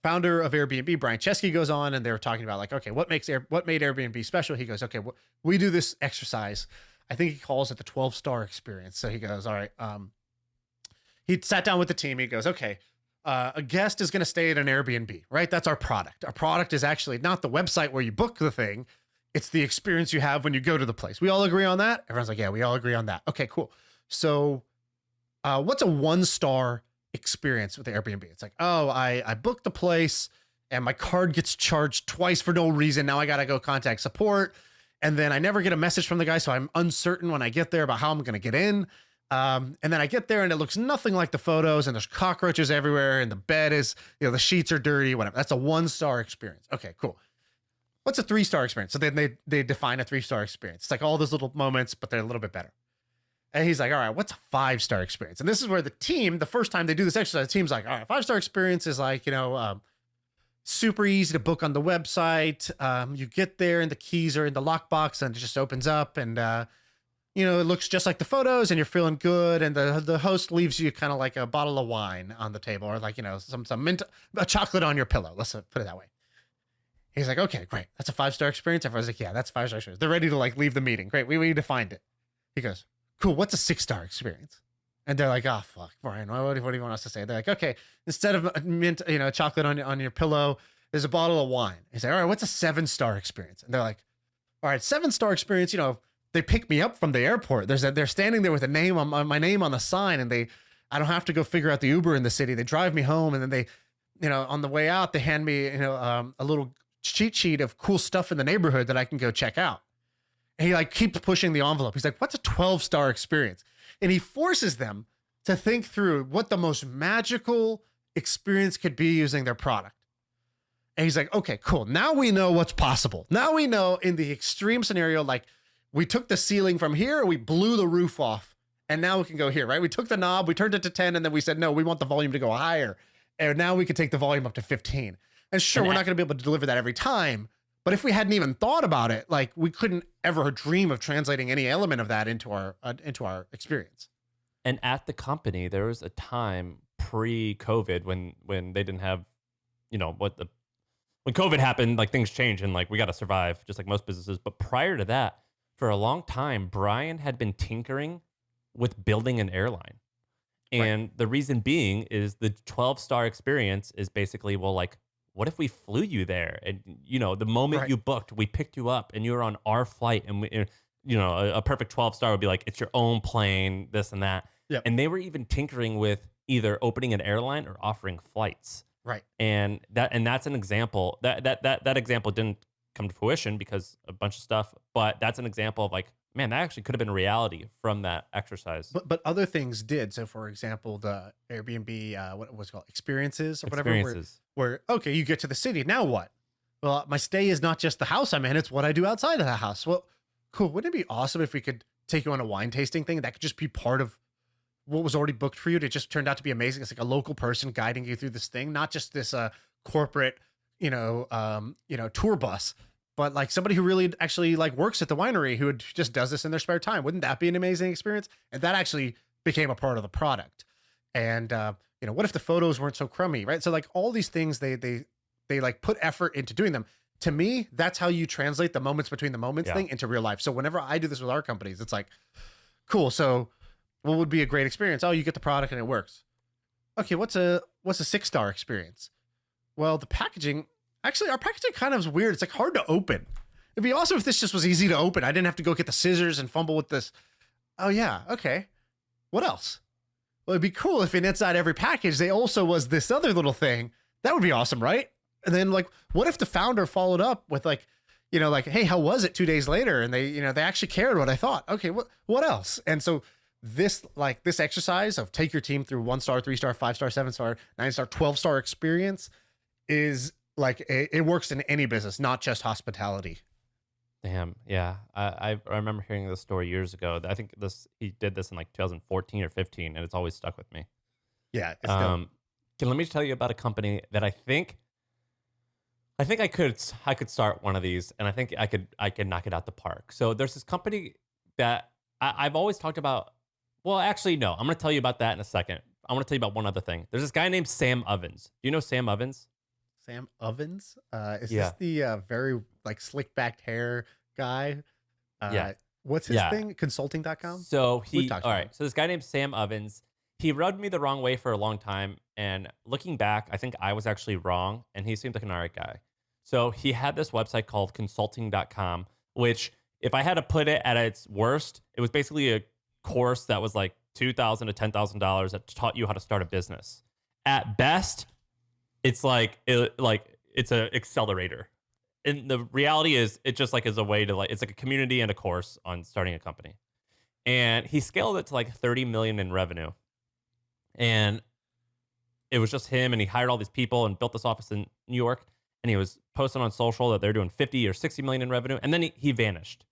founder of Airbnb, Brian Chesky, goes on and they're talking about like, okay, what made Airbnb special? He goes, okay, we do this exercise. I think he calls it the 12-star experience. So he goes, all right. He sat down with the team. He goes, okay, a guest is going to stay at an Airbnb, right? That's our product. Our product is actually not the website where you book the thing. It's the experience you have when you go to the place. We all agree on that? Everyone's like, yeah, we all agree on that. Okay, cool. So what's a 1-star experience with the Airbnb? It's like, oh, I booked the place and my card gets charged twice for no reason. Now I got to go contact support. And then I never get a message from the guy. So I'm uncertain when I get there about how I'm going to get in. And then I get there and it looks nothing like the photos and there's cockroaches everywhere and the bed is, the sheets are dirty, whatever. That's a 1-star experience. Okay, cool. What's a 3-star experience? So then they define a 3-star experience. It's like all those little moments, but they're a little bit better. And he's like, all right, what's a 5-star experience? And this is where the team, the first time they do this exercise, the team's like, all right, 5-star experience is like, super easy to book on the website. You get there and the keys are in the lockbox and it just opens up and, it looks just like the photos and you're feeling good. And the host leaves you kind of like a bottle of wine on the table or like, some mint, a chocolate on your pillow. Let's put it that way. He's like, okay, great. That's a 5-star experience. Everyone's like, yeah, that's a 5-star experience. They're ready to like leave the meeting. Great. We defined it. He goes, cool. What's a 6-star experience? And they're like, oh, fuck, Brian, what do you want us to say? They're like, okay, instead of mint, chocolate on your pillow, there's a bottle of wine. He's like, all right, what's a 7-star experience? And they're like, all right, 7-star experience, they pick me up from the airport. They're standing there with a name on my name on the sign and they I don't have to go figure out the Uber in the city. They drive me home, and then they, on the way out, they hand me, a little cheat sheet of cool stuff in the neighborhood that I can go check out. And he like keeps pushing the envelope. He's like, what's a 12-star experience? And he forces them to think through what the most magical experience could be using their product. And he's like, okay, cool. Now we know what's possible. Now we know in the extreme scenario, like we took the ceiling from here, we blew the roof off, and now we can go here, right? We took the knob, we turned it to 10, and then we said, no, we want the volume to go higher. And now we can take the volume up to 15. And sure, we're not going to be able to deliver that every time. But if we hadn't even thought about it, like we couldn't ever dream of translating any element of that into our experience. And at the company, there was a time pre-COVID when they didn't have, when COVID happened, like things changed and like we got to survive just like most businesses. But prior to that, for a long time, Brian had been tinkering with building an airline. And the reason being is the 12-star experience is basically, well, like, what if we flew you there? And, the moment you booked, we picked you up and you were on our flight. And, a perfect 12-star would be like, it's your own plane, this and that. Yep. And they were even tinkering with either opening an airline or offering flights. Right. And that's an example. That example didn't come to fruition because a bunch of stuff. But that's an example of like, man, that actually could have been reality from that exercise. But other things did. So, for example, the Airbnb, what was it called, experiences or whatever, where okay, you get to the city. Now what? Well, my stay is not just the house I'm in; it's what I do outside of the house. Well, cool. Wouldn't it be awesome if we could take you on a wine tasting thing that could just be part of what was already booked for you? It just turned out to be amazing. It's like a local person guiding you through this thing, not just this corporate, tour bus. But like somebody who really actually like works at the winery who just does this in their spare time. Wouldn't that be an amazing experience? And that actually became a part of the product. And, what if the photos weren't so crummy, right? So like all these things, they like put effort into doing them. To me, that's how you translate the moments between the moments thing into real life. So whenever I do this with our companies, it's like, cool. So what would be a great experience? Oh, you get the product and it works. Okay. What's a 6-star experience? Well, the packaging, actually, our packaging kind of is weird. It's like hard to open. It'd be awesome if this just was easy to open. I didn't have to go get the scissors and fumble with this. Oh yeah, okay. What else? Well, it'd be cool if inside every package, they also was this other little thing. That would be awesome, right? And then like, what if the founder followed up with like, hey, how was it 2 days later? And they actually cared what I thought. Okay, what else? And so this exercise of take your team through 1-star, 3-star, 5-star, 7-star, 9-star, 12-star experience is like it works in any business, not just hospitality. Damn, yeah. I remember hearing this story years ago. I think he did this in like 2014 or 15, and it's always stuck with me. Yeah. Let me tell you about a company that I think I could start one of these, and I think I could knock it out the park. So there's this company that I've always talked about. Well, actually, no. I'm going to tell you about that in a second. I want to tell you about one other thing. There's this guy named Sam Ovens. Do you know Sam Ovens? Sam Ovens? Is this the very like slick backed hair guy? Yeah. What's his thing? Consulting.com? So So this guy named Sam Ovens, he rubbed me the wrong way for a long time. And looking back, I think I was actually wrong. And he seemed like an all right guy. So he had this website called consulting.com, which if I had to put it at its worst, it was basically a course that was like $2,000 to $10,000 that taught you how to start a business. At best, it's it's an accelerator. And the reality is it just like is a way to it's like a community and a course on starting a company. And he scaled it to like 30 million in revenue. And it was just him, and he hired all these people and built this office in New York. And he was posting on social that they're doing 50 or 60 million in revenue. And then he vanished.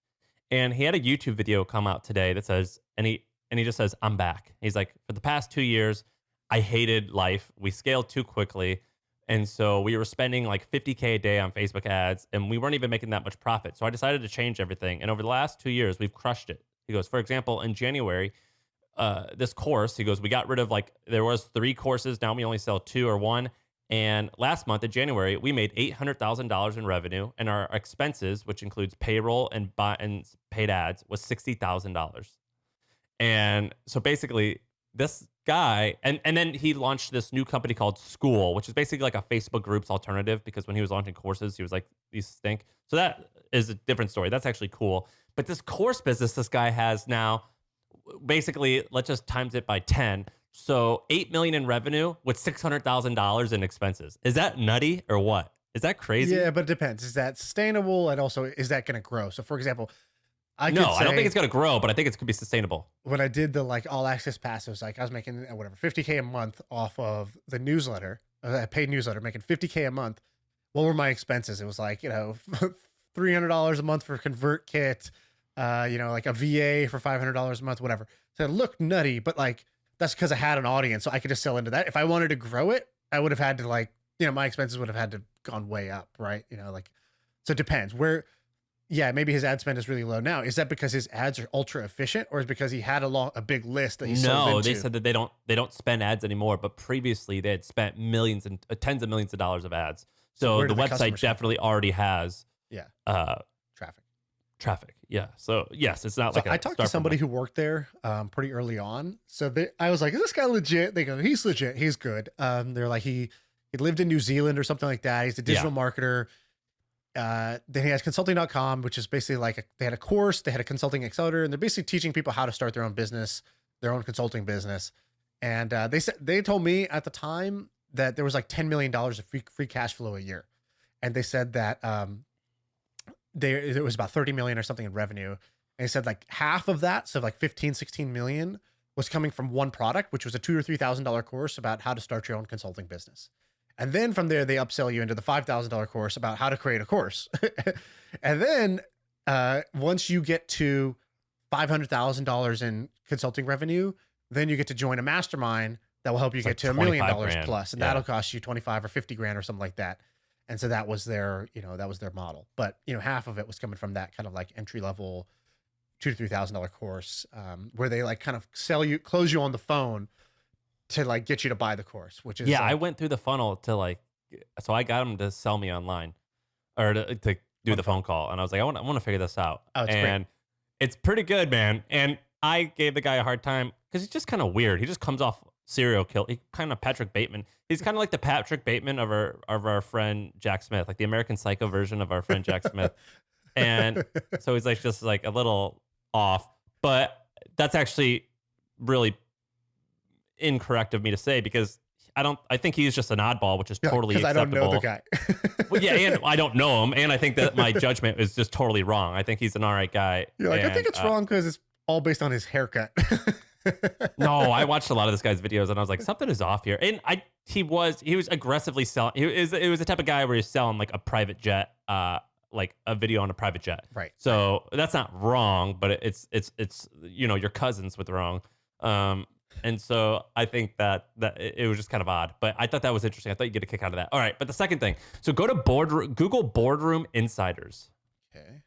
And he had a YouTube video come out today that says, and he just says, I'm back. He's like, for the past 2 years, I hated life. We scaled too quickly. And so we were spending like 50K a day on Facebook ads, and we weren't even making that much profit. So I decided to change everything. And over the last 2 years, we've crushed it. He goes, for example, in January, this course, he goes, we got rid of there was 3 courses. Now we only sell 2 or 1. And last month in January, we made $800,000 in revenue, and our expenses, which includes payroll and paid ads, was $60,000. And so basically this guy, and then he launched this new company called School, which is basically like a Facebook groups alternative, because when he was launching courses, he was like, these stink. So that is a different story. That's actually cool. But this course business this guy has now, basically, let's just times it by 10. So 8 million in revenue with $600,000 in expenses. Is that nutty or what? Is that crazy? Yeah, but it depends. Is that sustainable? And also, is that going to grow? So, for example, I No, could I don't think say it's going to grow, but I think it could be sustainable. when I did the like all access pass, it was like I was making whatever 50K a month off of the newsletter, a paid newsletter, making 50K a month. What were my expenses? It was like, $300 a month for convert kit, like a VA for $500 a month, whatever. So it looked nutty, but like that's because I had an audience, so I could just sell into that. If I wanted to grow it, I would have had to my expenses would have had to gone way up, right? So it depends where. Yeah, maybe his ad spend is really low now. Is that because his ads are ultra efficient, or is it because he had a big list that he sold No, into? they said that they don't spend ads anymore, but previously they had spent millions and tens of millions of dollars of ads. So where the do the website customers come definitely already has Yeah, uh traffic. traffic. Yeah. So yes, it's not So like a I talked to start from somebody like- who worked there pretty early on. So I was like, "Is this guy legit?" They go, "He's legit. He's good." They're like, he lived in New Zealand or something like that. He's a digital marketer. Then he has consulting.com, which is basically like they had a course, they had a consulting accelerator, and they're basically teaching people how to start their own business, their own consulting business. And they told me at the time that there was like $10 million of free cash flow a year. And they said that it was about 30 million or something in revenue. And they said like half of that, so like 15, 16 million was coming from one product, which was a $2,000 or $3,000 course about how to start your own consulting business. And then from there, they upsell you into the $5,000 course about how to create a course. And then once you get to $500,000 in consulting revenue, then you get to join a mastermind that will help you get to $1 million plus. And that'll cost you 25 or 50 grand or something like that. And so that was their model. But, half of it was coming from that kind of like entry level $2,000 to $3,000 course where they like kind of close you on the phone to like get you to buy the course, which is I went through the funnel to so I got him to sell me online or to do the phone call, and I was like, I want to figure this out. Oh, it's and great. It's pretty good, man. And I gave the guy a hard time because he's just kind of weird. He just comes off serial kill. He kind of Patrick Bateman. He's kind of like the Patrick Bateman of our friend Jack Smith, like the American Psycho version of our friend Jack Smith. And so he's like just like a little off, but that's actually really incorrect of me to say because I think he's just an oddball, which is totally acceptable. I don't know the guy. Well, yeah, and I don't know him, and I think that my judgment is just totally wrong. I think he's an all right guy. You're like, I think it's wrong because it's all based on his haircut. No, I watched a lot of this guy's videos, and I was like, something is off here. And he was aggressively selling. It was the type of guy where he's selling like a private jet, like a video on a private jet. Right. So that's not wrong, but it's your cousins with wrong. And so I think that it was just kind of odd, but I thought that was interesting. I thought you'd get a kick out of that. All right, but the second thing, so go to Google Boardroom Insiders. Okay.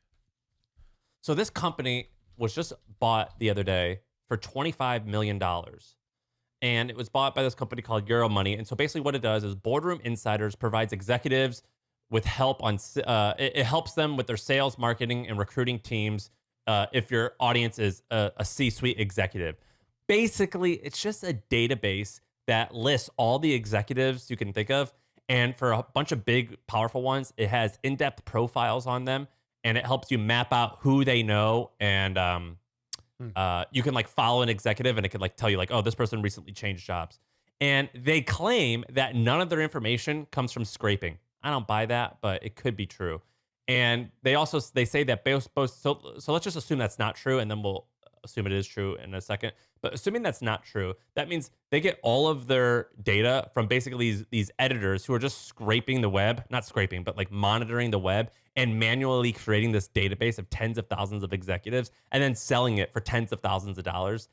So this company was just bought the other day for $25 million. And it was bought by this company called Euromoney. And so basically what it does is Boardroom Insiders provides executives with help on, it helps them with their sales, marketing, and recruiting teams if your audience is a C-suite executive. Basically, it's just a database that lists all the executives you can think of. And for a bunch of big, powerful ones, it has in-depth profiles on them. And it helps you map out who they know. And you can like follow an executive and it can like tell you like, oh, this person recently changed jobs. And they claim that none of their information comes from scraping. I don't buy that, but it could be true. And they say that so let's just assume that's not true. And then we'll assume it is true in a second. But assuming that's not true, that means they get all of their data from basically these editors who are just scraping the web, not scraping, but like monitoring the web and manually creating this database of tens of thousands of executives and then selling it for tens of thousands of dollars.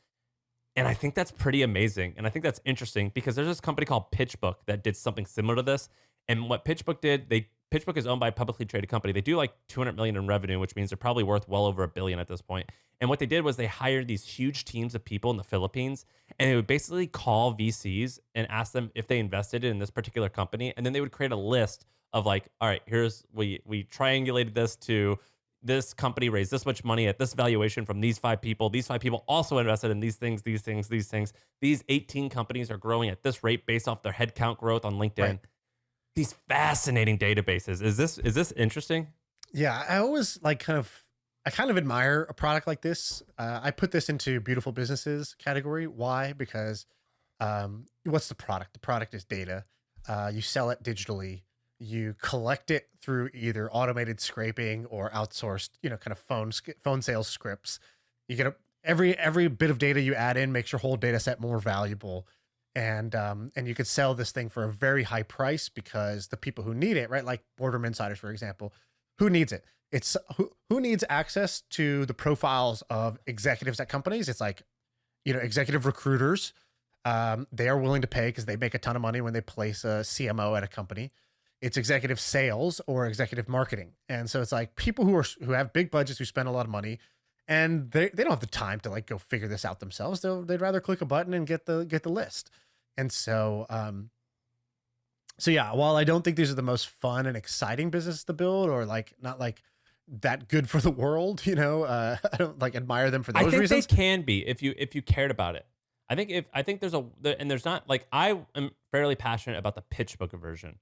And I think that's pretty amazing. And I think that's interesting because there's this company called PitchBook that did something similar to this. And what PitchBook did, PitchBook is owned by a publicly traded company. They do like 200 million in revenue, which means they're probably worth well over $1 billion at this point. And what they did was they hired these huge teams of people in the Philippines, and they would basically call VCs and ask them if they invested in this particular company. And then they would create a list of like, all right, we triangulated this to this company raised this much money at this valuation from these 5 people. These 5 people also invested in these things. These 18 companies are growing at this rate based off their headcount growth on LinkedIn. Right. These fascinating databases. Is this interesting? Yeah, I always I kind of admire a product like this. I put this into beautiful businesses category. Why? Because What's the product? The product is data. You sell it digitally. You collect it through either automated scraping or outsourced, kind of phone sales scripts. You get every bit of data you add in makes your whole data set more valuable, and you could sell this thing for a very high price because the people who need it, right, like boardroom insiders, for example, who needs it? It's who needs access to the profiles of executives at companies? It's like, executive recruiters. They are willing to pay because they make a ton of money when they place a CMO at a company. It's executive sales or executive marketing. And so it's like people who have big budgets, who spend a lot of money, and they don't have the time to like go figure this out themselves. They'd rather click a button and get the list. And so, so yeah, while I don't think these are the most fun and exciting businesses to build, or like not like that good for the world, I don't like admire them for those reasons. I think they can be if you cared about it. I think there's not like, I am fairly passionate about the PitchBook version.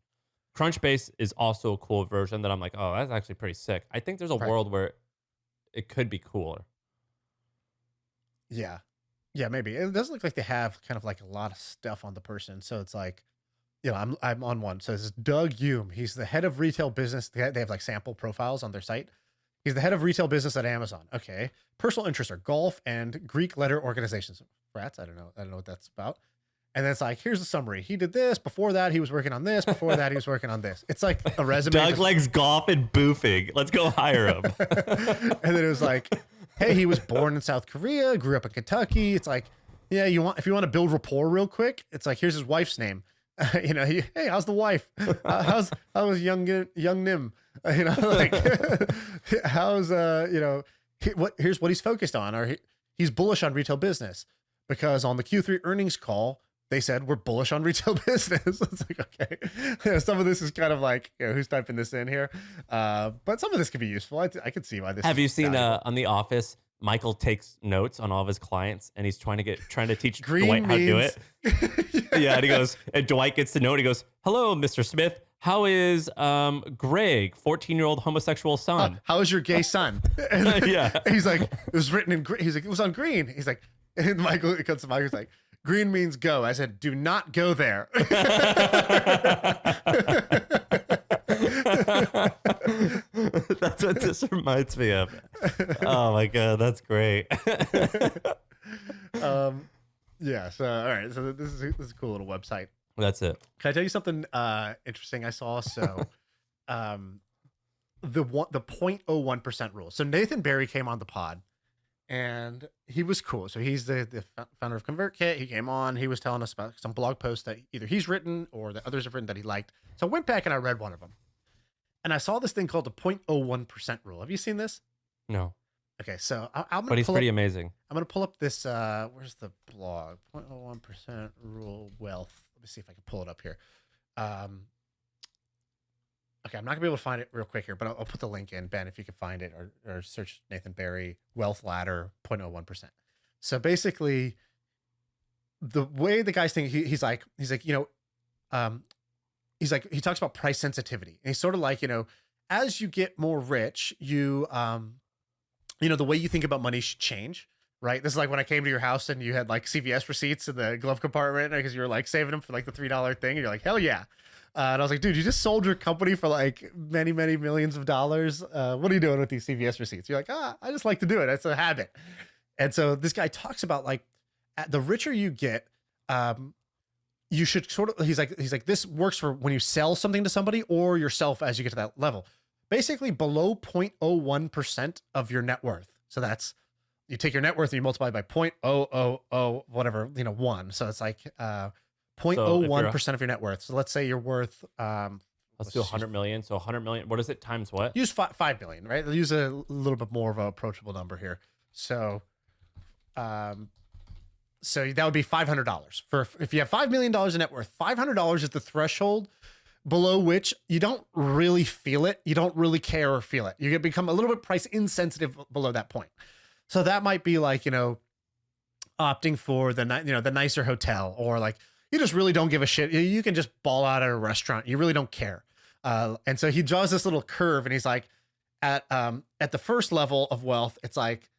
Crunchbase is also a cool version that I'm like, oh, that's actually pretty sick. I think there's a world where it could be cooler. Yeah. Yeah, maybe. It doesn't look like they have kind of like a lot of stuff on the person. So it's like, I'm on one. So this is Doug Hume. He's the head of retail business. They have like sample profiles on their site. He's the head of retail business at Amazon. Okay. Personal interests are golf and Greek letter organizations. Rats. I don't know what that's about. And then it's like, here's the summary. He did this. Before that, he was working on this. Before that, he was working on this. It's like a resume. Doug likes golf and boofing. Let's go hire him. And then it was like, hey, he was born in South Korea, grew up in Kentucky. It's like, yeah, if you want to build rapport real quick, it's like, here's his wife's name. Hey, how's the wife? How's young Nim? Like, how's here's what he's focused on, or he's bullish on retail business because on the Q3 earnings call, they said we're bullish on retail business. It's like, okay, some of this is kind of like, who's typing this in here? But some of this could be useful. I could see why this. Have you seen on The Office? Michael takes notes on all of his clients, and he's trying to teach Dwight how to do it. Yeah, and he goes, and Dwight gets to know it. He goes, "Hello, Mr. Smith. How is Greg, 14-year-old homosexual son? How is your gay son?" And yeah, he's like, it was written in green. He's like, it was on green. He's like, and Michael comes to Michael's like, green means go. I said, do not go there. That's what this reminds me of. Oh my god, that's great. Yeah. So all right. So this is a cool little website. That's it. Can I tell you something interesting I saw? So, the 0.01% rule. So Nathan Barry came on the pod, and he was cool. So he's the founder of ConvertKit. He came on. He was telling us about some blog posts that either he's written or that others have written that he liked. So I went back and I read one of them, and I saw this thing called the 0.01% rule. Have you seen this? No. Okay, so I'm but he's pretty amazing. I'm gonna pull up this. Where's the blog? 0.01% rule wealth. Let me see if I can pull it up here. Okay, I'm not gonna be able to find it real quick here, but I'll put the link in, Ben, if you can find it, or search Nathan Barry Wealth Ladder 0.01%. So basically, the way the guy's thinking, he's like, he talks about price sensitivity, and he's sort of like, as you get more rich, the way you think about money should change, right? This is like when I came to your house and you had like CVS receipts in the glove compartment because you were like saving them for like the $3 thing, and you're like, hell yeah. And I was like, dude, you just sold your company for like many, many millions of dollars. What are you doing with these CVS receipts? You're like, I just like to do it. It's a habit. And so this guy talks about like, the richer you get, you should sort of, he's like, this works for when you sell something to somebody or yourself as you get to that level. Basically below 0.01% of your net worth. So that's, you take your net worth and you multiply by 0.000 whatever, 1. So it's like 0.01% of your net worth. So let's say you're worth let's do 100 million. So 100 million, what is it times what? Use 5 million, right? Use a little bit more of an approachable number here. So so that would be $500 for, if you have $5 million in net worth. $500 is the threshold below which you don't really feel it. You don't really care or feel it. You become a little bit price insensitive below that point. So that might be like, opting for the nicer hotel, or like, you just really don't give a shit. You can just ball out at a restaurant. You really don't care. And so he draws this little curve, and he's like, at the first level of wealth, it's like,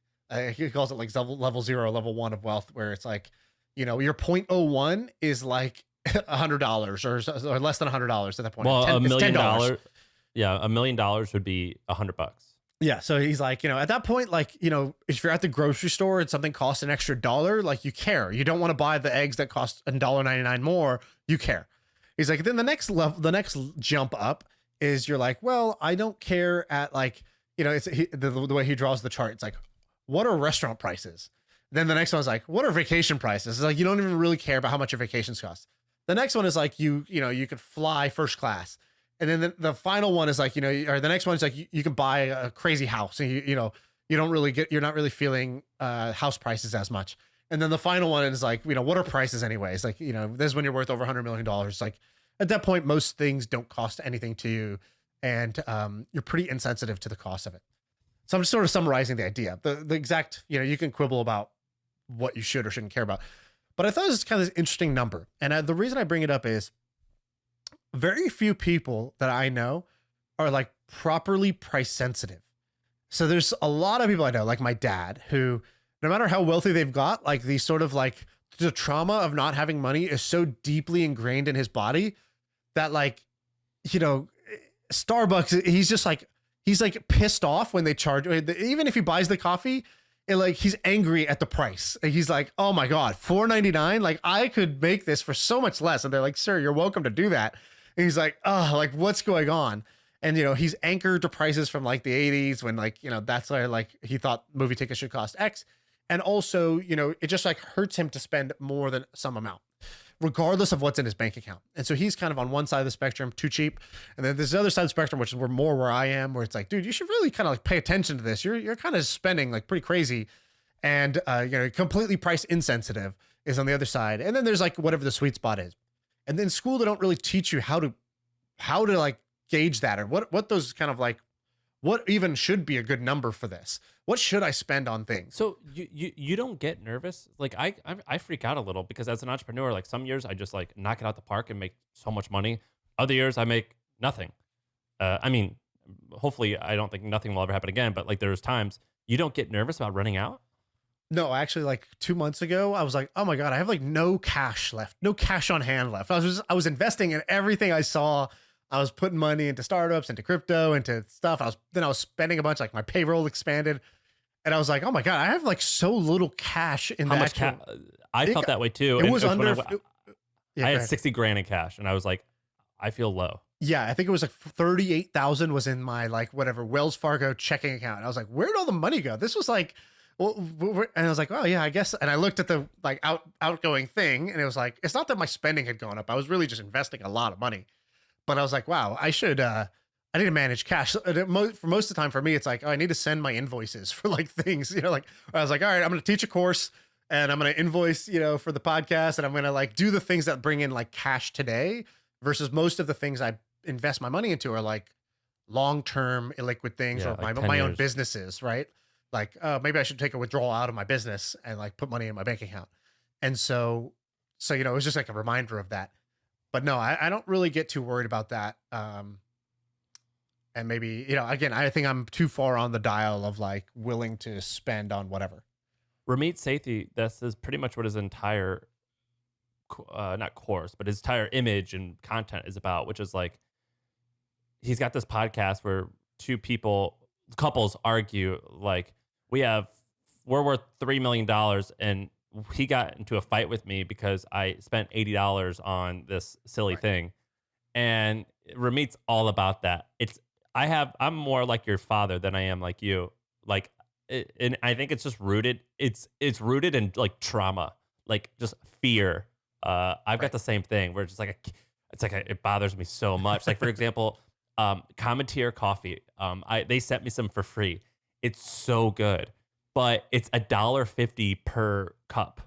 he calls it like level 0, level 1 of wealth, where it's like, your point oh one is like $100 or less than $100 at that point. Well, It's $1 million. $10. Yeah, $1 million would be $100. Yeah. So he's like, at that point, like, if you're at the grocery store and something costs an extra $1, like you care. You don't want to buy the eggs that cost $1.99 more. You care. He's like, then the next level, the next jump up is you're like, well, I don't care at like, it's the way he draws the chart. It's like, what are restaurant prices? Then the next one is like, what are vacation prices? It's like, you don't even really care about how much your vacations cost. The next one is like, you could fly first class. And then the final one is like, or the next one is like, you can buy a crazy house and you don't really you're not really feeling house prices as much. And then the final one is like, what are prices anyways? Like, this is when you're worth over $100 million. Like at that point, most things don't cost anything to you. And you're pretty insensitive to the cost of it. So I'm just sort of summarizing the idea. The exact, you can quibble about what you should or shouldn't care about. But I thought it was kind of this interesting number. And the reason I bring it up is very few people that I know are like properly price sensitive. So there's a lot of people I know, like my dad, who no matter how wealthy they've got, like these sort of like the trauma of not having money is so deeply ingrained in his body that like, Starbucks, he's like pissed off when they charge, even if he buys the coffee, and like he's angry at the price. And he's like, oh my God, $4.99. Like I could make this for so much less. And they're like, sir, you're welcome to do that. And he's like, oh, like what's going on? And he's anchored to prices from like the 80s when like, that's why like he thought movie tickets should cost X. And also, it just like hurts him to spend more than some amount, regardless of what's in his bank account. And so he's kind of on one side of the spectrum, too cheap. And then there's the other side of the spectrum, which is more where I am, where it's like, dude, you should really kind of like pay attention to this. You're kind of spending like pretty crazy, and completely price insensitive is on the other side. And then there's like whatever the sweet spot is. And then school, they don't really teach you how to like gauge that, or what those kind of like, what even should be a good number for this? What should I spend on things? So you don't get nervous? Like I freak out a little because as an entrepreneur, like some years I just like knock it out the park and make so much money. Other years I make nothing. I mean, hopefully I don't think nothing will ever happen again, but like there's times you don't get nervous about running out. No, actually, like 2 months ago, I was like, oh my God, I have like no cash left, no cash on hand left. I was investing in everything I saw. I was putting money into startups, into crypto, into stuff. I was spending a bunch, like my payroll expanded. And I was like, oh my God, I have like so little cash in How the much actual. I felt that way too. It was under. I had 60 grand in cash and I was like, I feel low. Yeah, I think it was like 38,000 was in my like whatever Wells Fargo checking account. And I was like, where'd all the money go? This was like, and I was like, oh yeah, I guess. And I looked at the like outgoing thing, and it was like, it's not that my spending had gone up. I was really just investing a lot of money. But I was like, wow, I should. I need to manage cash. For most of the time, for me, it's like, oh, I need to send my invoices for like things. Like I was like, all right, I'm going to teach a course, and I'm going to invoice, for the podcast, and I'm going to like do the things that bring in like cash today. Versus most of the things I invest my money into are like long-term illiquid things, or like my 10 own years. businesses, right? Like maybe I should take a withdrawal out of my business and like put money in my bank account. And so it was just like a reminder of that. But no, I don't really get too worried about that. And maybe, again, I think I'm too far on the dial of like willing to spend on whatever. Ramit Sethi, this is pretty much what his entire, not course, but his entire image and content is about, which is like, he's got this podcast where couples argue like, we're worth $3 million, and he got into a fight with me because I spent $80 on this silly thing. And Ramit's all about that. I'm more like your father than I am like you. Like, and I think it's just rooted. It's rooted in like trauma, like just fear. I've got the same thing where it's just like, it bothers me so much. Like for example, Commentier coffee. They sent me some for free. It's so good, but it's $1.50 per cup.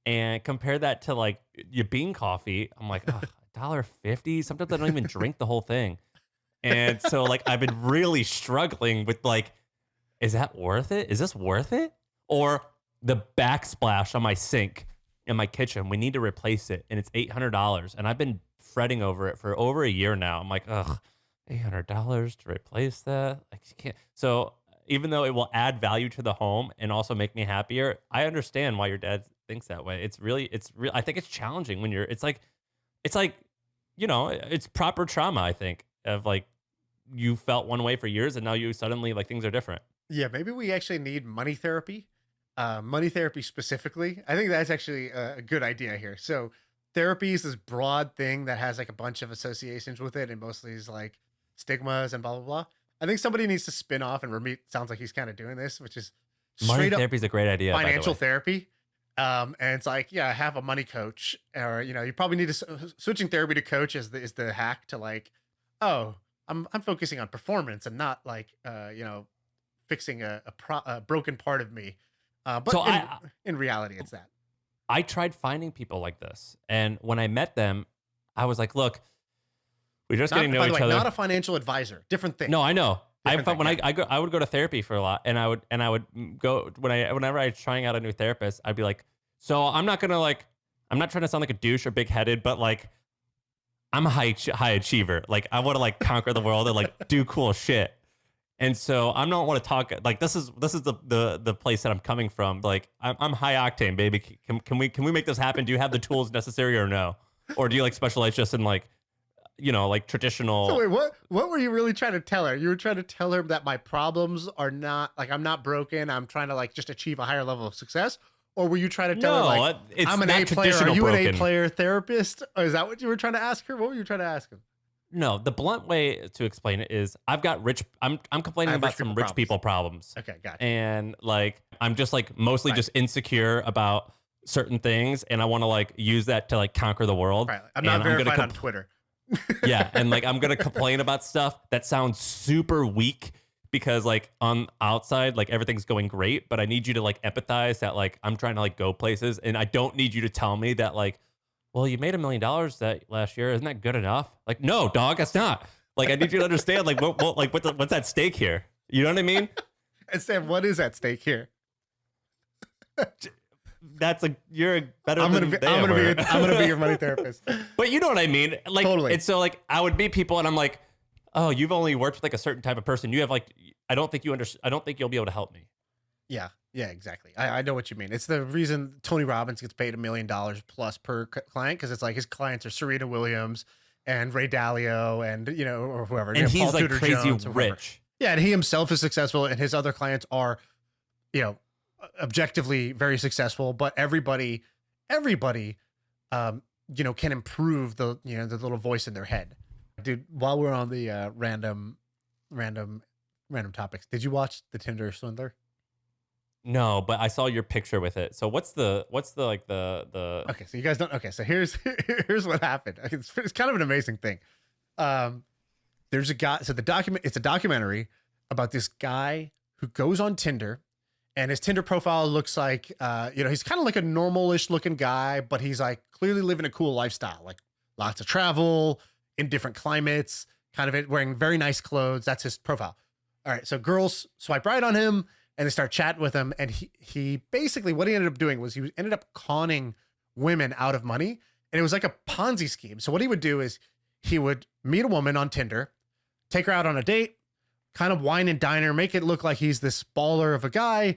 And compare that to like your bean coffee. I'm like, oh, $1.50. Sometimes I don't even drink the whole thing. And so like, I've been really struggling with like, is that worth it? Is this worth it? Or the backsplash on my sink in my kitchen, we need to replace it, and it's $800. And I've been fretting over it for over a year now. I'm like, ugh, $800 to replace that? Like, you can't. So even though it will add value to the home and also make me happier, I understand why your dad's thinks that way. It's real. I think it's challenging when it's like, it's proper trauma. I think of like, you felt one way for years and now you suddenly like things are different. Yeah, maybe we actually need money therapy specifically. I think that's actually a good idea here. So therapy is this broad thing that has like a bunch of associations with it and mostly is like stigmas and blah, blah, blah. I think somebody needs to spin off, and Ramit sounds like he's kind of doing this, which is Money straight up therapy is a great idea. financial therapy. And it's like, yeah, have a money coach, or you probably need to switching therapy to coach is the hack to like, oh, I'm focusing on performance and not like fixing a broken part of me. But So in reality, it's that. I tried finding people like this, and when I met them, I was like, "Look, we're just getting to know By the each way, other." not a financial advisor. Different thing. No, I know. Different thing, When I would go to therapy for a lot, and I would go whenever I was trying out a new therapist, I'd be like, "So I'm not trying to sound like a douche or big headed, but like, I'm a high achiever. Like, I want to like conquer the world and like do cool shit." And so I don't want to talk like this is the place that I'm coming from. Like I'm high octane, baby. Can we make this happen? Do you have the tools necessary or no? Or do you like specialize just in like, like traditional? So wait, what were you really trying to tell her? You were trying to tell her that my problems are not like I'm not broken. I'm trying to like just achieve a higher level of success. Or were you trying to tell her like it's I'm an not A player? Are traditional you an broken. A player therapist? Or is that what you were trying to ask her? What were you trying to ask him? No, the blunt way to explain it is I've got I'm complaining about some rich people problems. Okay, gotcha. And like I'm just like mostly just insecure about certain things, and I want to like use that to like conquer the world. Right. I'm not verified on Twitter. Yeah, and like I'm gonna complain about stuff that sounds super weak because like on outside like everything's going great, but I need you to like empathize that like I'm trying to like go places, and I don't need you to tell me that like, well, you made $1 million that last year. Isn't that good enough? Like, no, dog, it's not. Like, I need you to understand, like, what's at stake here? You know what I mean? And Sam, what is at stake here? You're better I'm than I'm gonna be your money therapist. But you know what I mean? Like, Totally. And so, like, I would meet people, and I'm like, oh, you've only worked with like a certain type of person. You have like, I don't think you'll be able to help me. Yeah, exactly. I know what you mean. It's the reason Tony Robbins gets paid $1 million plus per client, because it's like his clients are Serena Williams and Ray Dalio and or whoever. And he's Paul like Tudor crazy Jones or whoever. rich. Yeah, and he himself is successful, and his other clients are, objectively very successful. But everybody, can improve the the little voice in their head. Dude, while we're on the random topics, did you watch the Tinder Swindler? No, but I saw your picture with it. So what's the like the Okay, so you guys don't. Okay, so here's what happened. It's kind of an amazing thing. There's a guy. So it's a documentary about this guy who goes on Tinder, and his Tinder profile looks like, he's kind of like a normal-ish looking guy, but he's like clearly living a cool lifestyle, like lots of travel in different climates, kind of wearing very nice clothes. That's his profile. All right, so girls swipe right on him, and they start chatting with him. And he basically, what he ended up doing was he ended up conning women out of money. And it was like a Ponzi scheme. So what he would do is he would meet a woman on Tinder, take her out on a date, kind of wine and dine her, make it look like he's this baller of a guy.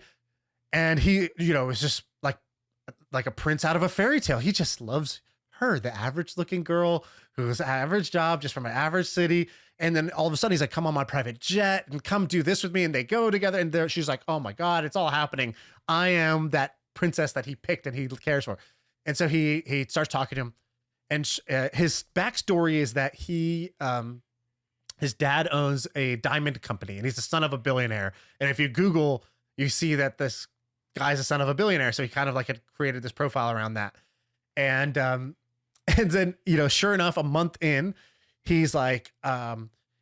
And he, was just like a prince out of a fairy tale. He just loves her, the average looking girl who's average job, just from an average city. And then all of a sudden he's like, come on my private jet and come do this with me. And they go together, and she's like, oh my God, it's all happening. I am that princess that he picked and he cares for. And so he starts talking to him, and his backstory is that his dad owns a diamond company, and he's the son of a billionaire. And if you Google, you see that this guy's the son of a billionaire. So he kind of like had created this profile around that. And then, sure enough, a month in, he's like,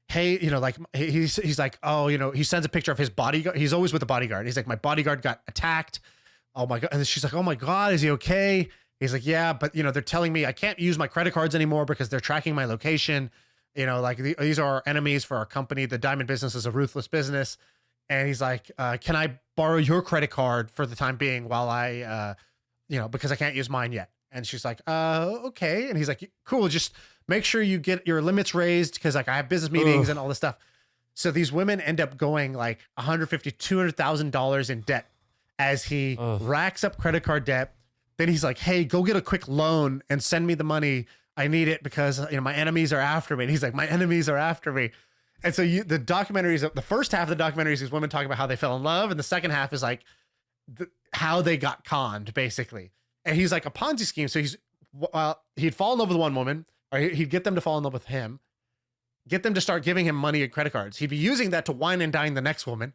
hey, he's like, oh, he sends a picture of his bodyguard. He's always with a bodyguard. He's like, my bodyguard got attacked. Oh my God. And she's like, oh my God, is he okay? He's like, yeah, but they're telling me I can't use my credit cards anymore because they're tracking my location. These are our enemies for our company. The diamond business is a ruthless business. And he's like, can I borrow your credit card for the time being while I, because I can't use mine yet. And she's like, okay. And he's like, cool. Just make sure you get your limits raised, because like I have business meetings and all this stuff. So these women end up going like $150,000, $200,000 in debt as he racks up credit card debt, then he's like, hey, go get a quick loan and send me the money. I need it because my enemies are after me. And he's like, my enemies are after me. And so the documentaries, the first half of the documentary is these women talking about how they fell in love, and the second half is like how they got conned, basically. And he's like a Ponzi scheme. So he'd fall in love with one woman, or he'd get them to fall in love with him, get them to start giving him money and credit cards. He'd be using that to wine and dine the next woman,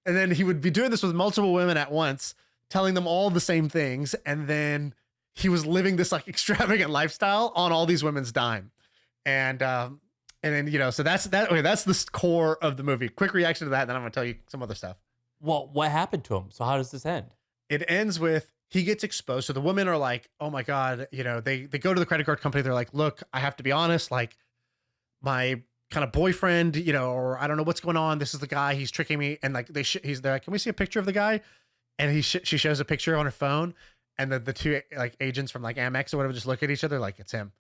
and then he would be doing this with multiple women at once, telling them all the same things, and then he was living this like extravagant lifestyle on all these women's dime. And then, so that's that. Okay, that's the core of the movie. Quick reaction to that, and then I'm gonna tell you some other stuff. Well, what happened to him? So how does this end? It ends with he gets exposed. So the women are like, oh my God, they go to the credit card company. They're like, look, I have to be honest. Like my kind of boyfriend, or I don't know what's going on. This is the guy, he's tricking me. And like, he's there. Like, can we see a picture of the guy? And she shows a picture on her phone. And the two like agents from like Amex or whatever just look at each other like it's him.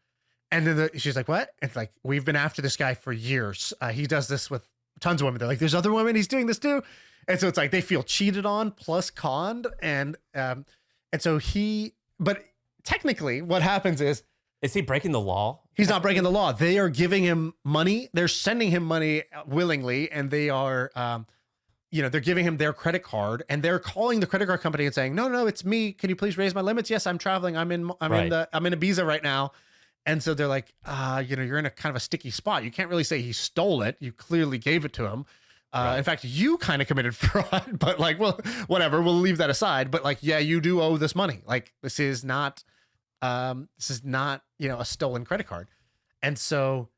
And then she's like, what? It's like, we've been after this guy for years. He does this with tons of women. They're like, there's other women he's doing this too. And so it's like they feel cheated on plus conned. And so but technically what happens is he breaking the law? He's not breaking the law. They are giving him money. They're sending him money willingly. And they are, they're giving hhim their credit card, and they're calling the credit card company and saying, no, it's me. Can you please raise my limits? Yes, I'm traveling. I'm in Ibiza right now. And so they're like, you're in a kind of a sticky spot. You can't really say he stole it. You clearly gave it to him. Right. In fact, you kind of committed fraud, but like, well, whatever, we'll leave that aside. But like, yeah, you do owe this money. Like this is not, a stolen credit card. And so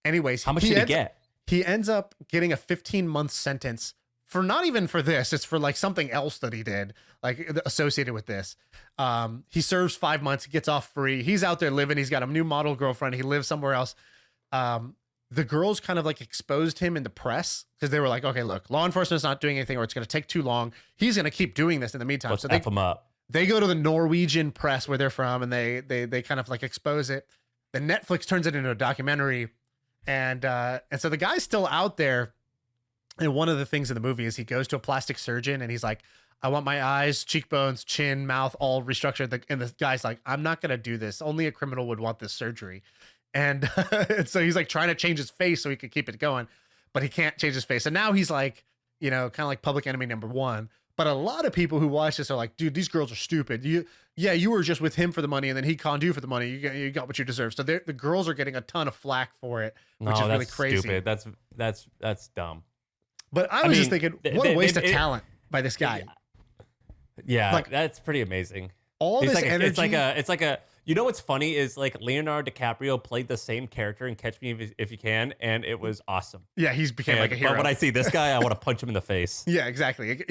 anyways, how much did he get? He ends up getting a 15-month sentence for not even for this. It's for like something else that he did, like associated with this. He serves 5 months, he gets off free. He's out there living. He's got a new model girlfriend. He lives somewhere else. The girls kind of like exposed him in the press because they were like, okay, look, law enforcement's not doing anything, or it's going to take too long. He's going to keep doing this in the meantime. Let's F him up. They go to the Norwegian press where they're from, and they kind of like expose it. Then Netflix turns it into a documentary. And so the guy's still out there. And one of the things in the movie is he goes to a plastic surgeon and he's like, I want my eyes, cheekbones, chin, mouth, all restructured. And the guy's like, I'm not going to do this. Only a criminal would want this surgery. And so he's like trying to change his face so he could keep it going, but he can't change his face. And now he's like, kind of like public enemy number one. But a lot of people who watch this are like, dude, these girls are stupid. You were just with him for the money, and then he conned you for the money. You got what you deserve. So the girls are getting a ton of flack for it, which is really crazy. Stupid. That's dumb. But I was just thinking, what a waste of talent by this guy. Yeah, like, that's pretty amazing. All this energy. It's like a. You know what's funny is like Leonardo DiCaprio played the same character in Catch Me If You Can, and it was awesome. Yeah, he's became like a hero. But when I see this guy, I want to punch him in the face. Yeah, exactly.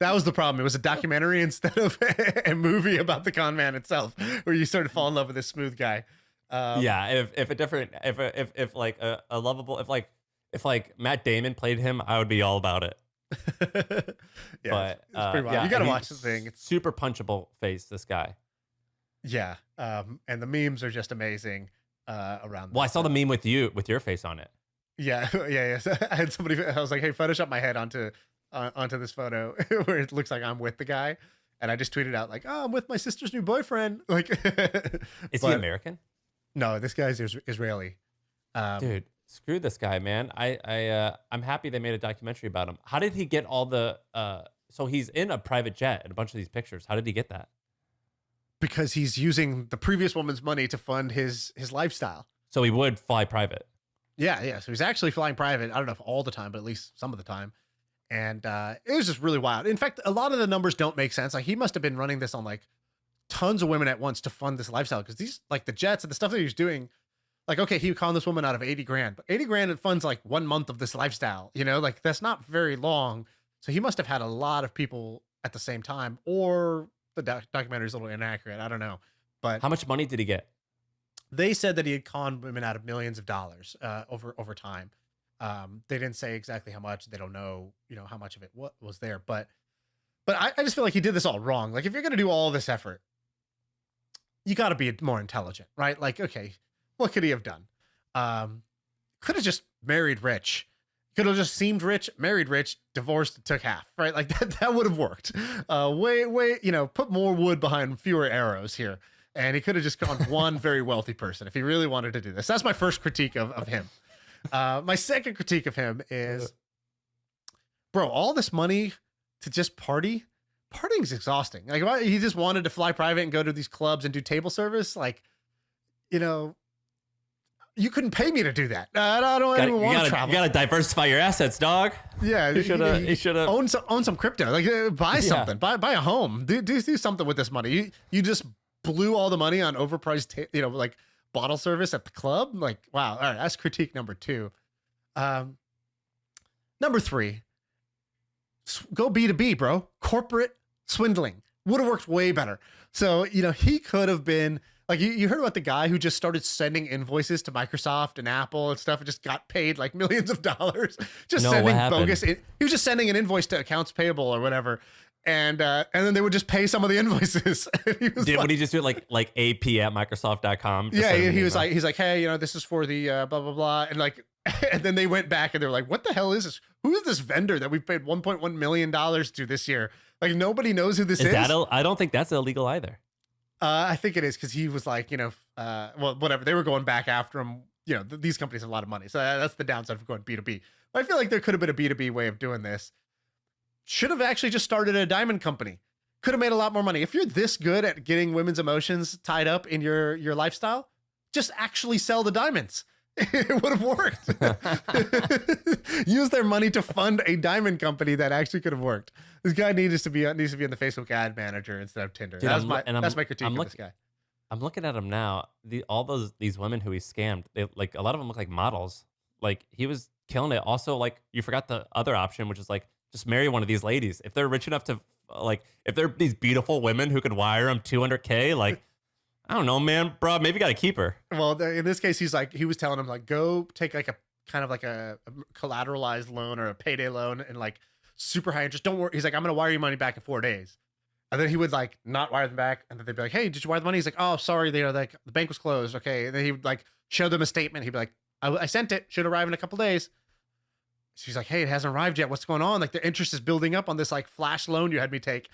That was the problem. It was a documentary instead of a movie about the con man itself, where you started to fall in love with this smooth guy. Yeah, if like a lovable, if like Matt Damon played him, I would be all about it. Yeah, it's pretty wild. You got to watch the thing. It's super punchable face, this guy. Yeah, and the memes are just amazing around. Well, I saw the meme with your face on it. Yeah. I had somebody. I was like, "Hey, Photoshop my head onto this photo where it looks like I'm with the guy," and I just tweeted out like, "Oh, I'm with my sister's new boyfriend." Like, is he American? No, this guy's Israeli. Dude, screw this guy, man. I'm happy they made a documentary about him. How did he get all the? So he's in a private jet in a bunch of these pictures. How did he get that? Because he's using the previous woman's money to fund his lifestyle. So he would fly private. Yeah. So he's actually flying private. I don't know if all the time, but at least some of the time. And it was just really wild. In fact, a lot of the numbers don't make sense. Like he must have been running this on like tons of women at once to fund this lifestyle. Because these like the jets and the stuff that he was doing, like, okay, he conned this woman out of 80 grand, but 80 grand, it funds like 1 month of this lifestyle, like that's not very long. So he must have had a lot of people at the same time, or the documentary is a little inaccurate. I don't know. But how much money did he get? They said that he had conned women out of millions of dollars over time. They didn't say exactly how much. They don't know, how much of it was there. But I just feel like he did this all wrong. Like if you're going to do all this effort, you got to be more intelligent, right? Like, okay, what could he have done? Could have just married rich, Could have just seemed rich, married rich, divorced, took half, right? Like that would have worked. Way, put more wood behind fewer arrows here. And he could have just gone one very wealthy person if he really wanted to do this. That's my first critique of him. My second critique of him is, bro, all this money to just party. Partying's exhausting. Like, why he just wanted to fly private and go to these clubs and do table service. Like, you couldn't pay me to do that. I don't even want to travel. You got to diversify your assets, dog. Yeah, you should have own some crypto. Like, buy something, buy a home. Do something with this money. You just blew all the money on overpriced, like bottle service at the club. Like, wow. All right, that's critique number 2. Number 3, go B2B, bro. Corporate swindling would have worked way better. So, he could have been like, you heard about the guy who just started sending invoices to Microsoft and Apple and stuff and just got paid like millions of dollars. Sending bogus. He was just sending an invoice to accounts payable or whatever. And then they would just pay some of the invoices. Would he just do it like AP at Microsoft.com? Yeah, he's like, hey, this is for the blah, blah, blah. And like, and then they went back and they're like, what the hell is this? Who is this vendor that we've paid $1.1 million to this year? Like, nobody knows who this is. I don't think that's illegal either. I think it is, because he was like, well, whatever. They were going back after him. These companies have a lot of money. So that's the downside of going B2B. But I feel like there could have been a B2B way of doing this. Should have actually just started a diamond company. Could have made a lot more money. If you're this good at getting women's emotions tied up in your lifestyle, just actually sell the diamonds. It would have worked. Use their money to fund a diamond company that actually could have worked. This guy needs to be in the Facebook ad manager instead of Tinder. Dude, that's my critique of this guy. I'm looking at him now. These women who he scammed, a lot of them look like models. Like, he was killing it. Also, like, you forgot the other option, which is like, just marry one of these ladies. If they're rich enough to, like, if they're these beautiful women who could wire him $200K, like, I don't know, man, bro, maybe you got to keep her. Well, in this case, he was telling him, like, go take like a kind of like a collateralized loan or a payday loan and like super high interest. Don't worry. He's like, I'm going to wire you money back in 4 days. And then he would like not wire them back. And then they'd be like, hey, did you wire the money? He's like, oh, sorry. Like, the bank was closed. Okay. And then he would like show them a statement. He'd be like, I sent it. Should arrive in a couple days. She's like, hey, it hasn't arrived yet. What's going on? Like, the interest is building up on this like flash loan you had me take.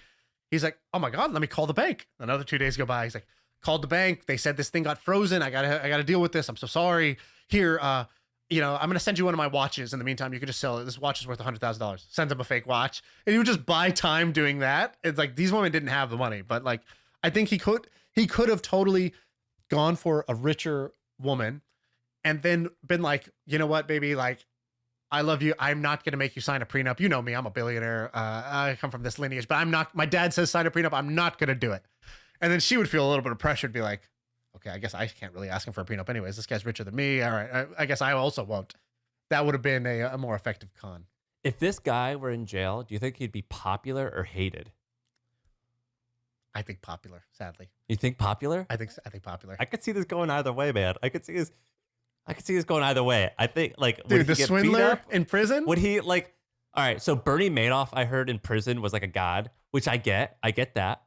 He's like, oh my God, let me call the bank. Another 2 days go by. He's like, called the bank. They said this thing got frozen. I gotta deal with this. I'm so sorry. Here, I'm gonna send you one of my watches. In the meantime, you can just sell it. This watch is worth $100,000. Sends him a fake watch, and he would just buy time doing that. It's like, these women didn't have the money, but like, I think he could have totally gone for a richer woman, and then been like, you know what, baby, like, I love you. I'm not going to make you sign a prenup. You know me. I'm a billionaire. I come from this lineage, but I'm not. My dad says sign a prenup. I'm not going to do it. And then she would feel a little bit of pressure to be like, okay, I guess I can't really ask him for a prenup anyways. This guy's richer than me. All right. I guess I also won't. That would have been a more effective con. If this guy were in jail, do you think he'd be popular or hated? I think popular, sadly. You think popular? I think popular. I could see this going either way, man. I could see this going either way. I think, like, dude, the swindler in prison? Would he, like, all right, so Bernie Madoff, I heard, in prison was like a god, which I get that.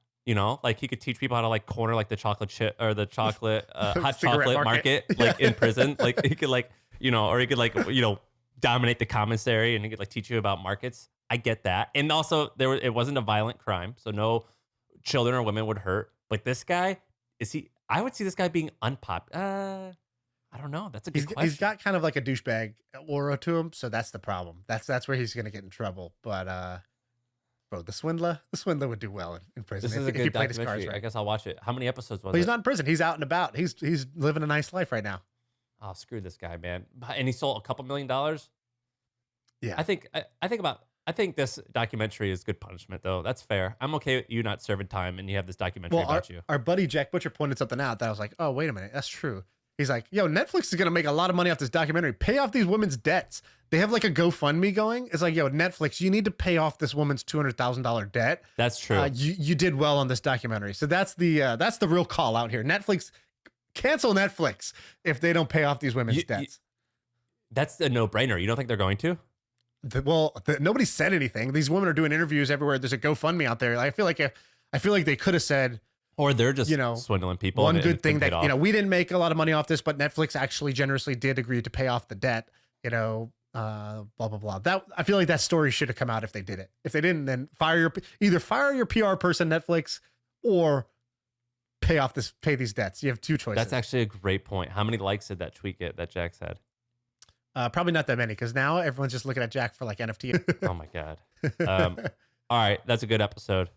Like, he could teach people how to like corner like the chocolate chip or the chocolate hot chocolate market like in prison. Like, he could or he could dominate the commissary, and he could like teach you about markets. I get that. And also it wasn't a violent crime, so no children or women would hurt. But this guy, I would see this guy being unpopular. I don't know. That's a good question. He's got kind of like a douchebag aura to him, so that's the problem. That's where he's gonna get in trouble. But bro, the swindler would do well in prison. This is a good documentary. Right. I guess I'll watch it. How many episodes was it? He's not in prison. He's out and about. He's living a nice life right now. Oh, screw this guy, man. And he sold a couple $1 million. Yeah. I think this documentary is good punishment, though. That's fair. I'm okay with you not serving time, and you have this documentary about you. Our buddy Jack Butcher pointed something out that I was like, oh, wait a minute, that's true. He's like, yo, Netflix is gonna make a lot of money off this documentary. Pay off these women's debts. They have like a GoFundMe going. It's like, yo, Netflix, you need to pay off this woman's $200,000 debt. That's true. You did well on this documentary. So that's the real call out here. Netflix, cancel Netflix if they don't pay off these women's debts. That's a no-brainer. You don't think they're going to? Nobody said anything. These women are doing interviews everywhere. There's a GoFundMe out there. I feel like they could have said, or they're just swindling people. One good thing that we didn't make a lot of money off this, but Netflix actually generously did agree to pay off the debt. Blah blah blah. That I feel like that story should have come out if they did it. If they didn't, then either fire your PR person, Netflix, or pay these debts. You have two choices. That's actually a great point. How many likes did that tweet get that Jack said? Probably not that many, because now everyone's just looking at Jack for like NFT. Oh my God. All right. That's a good episode.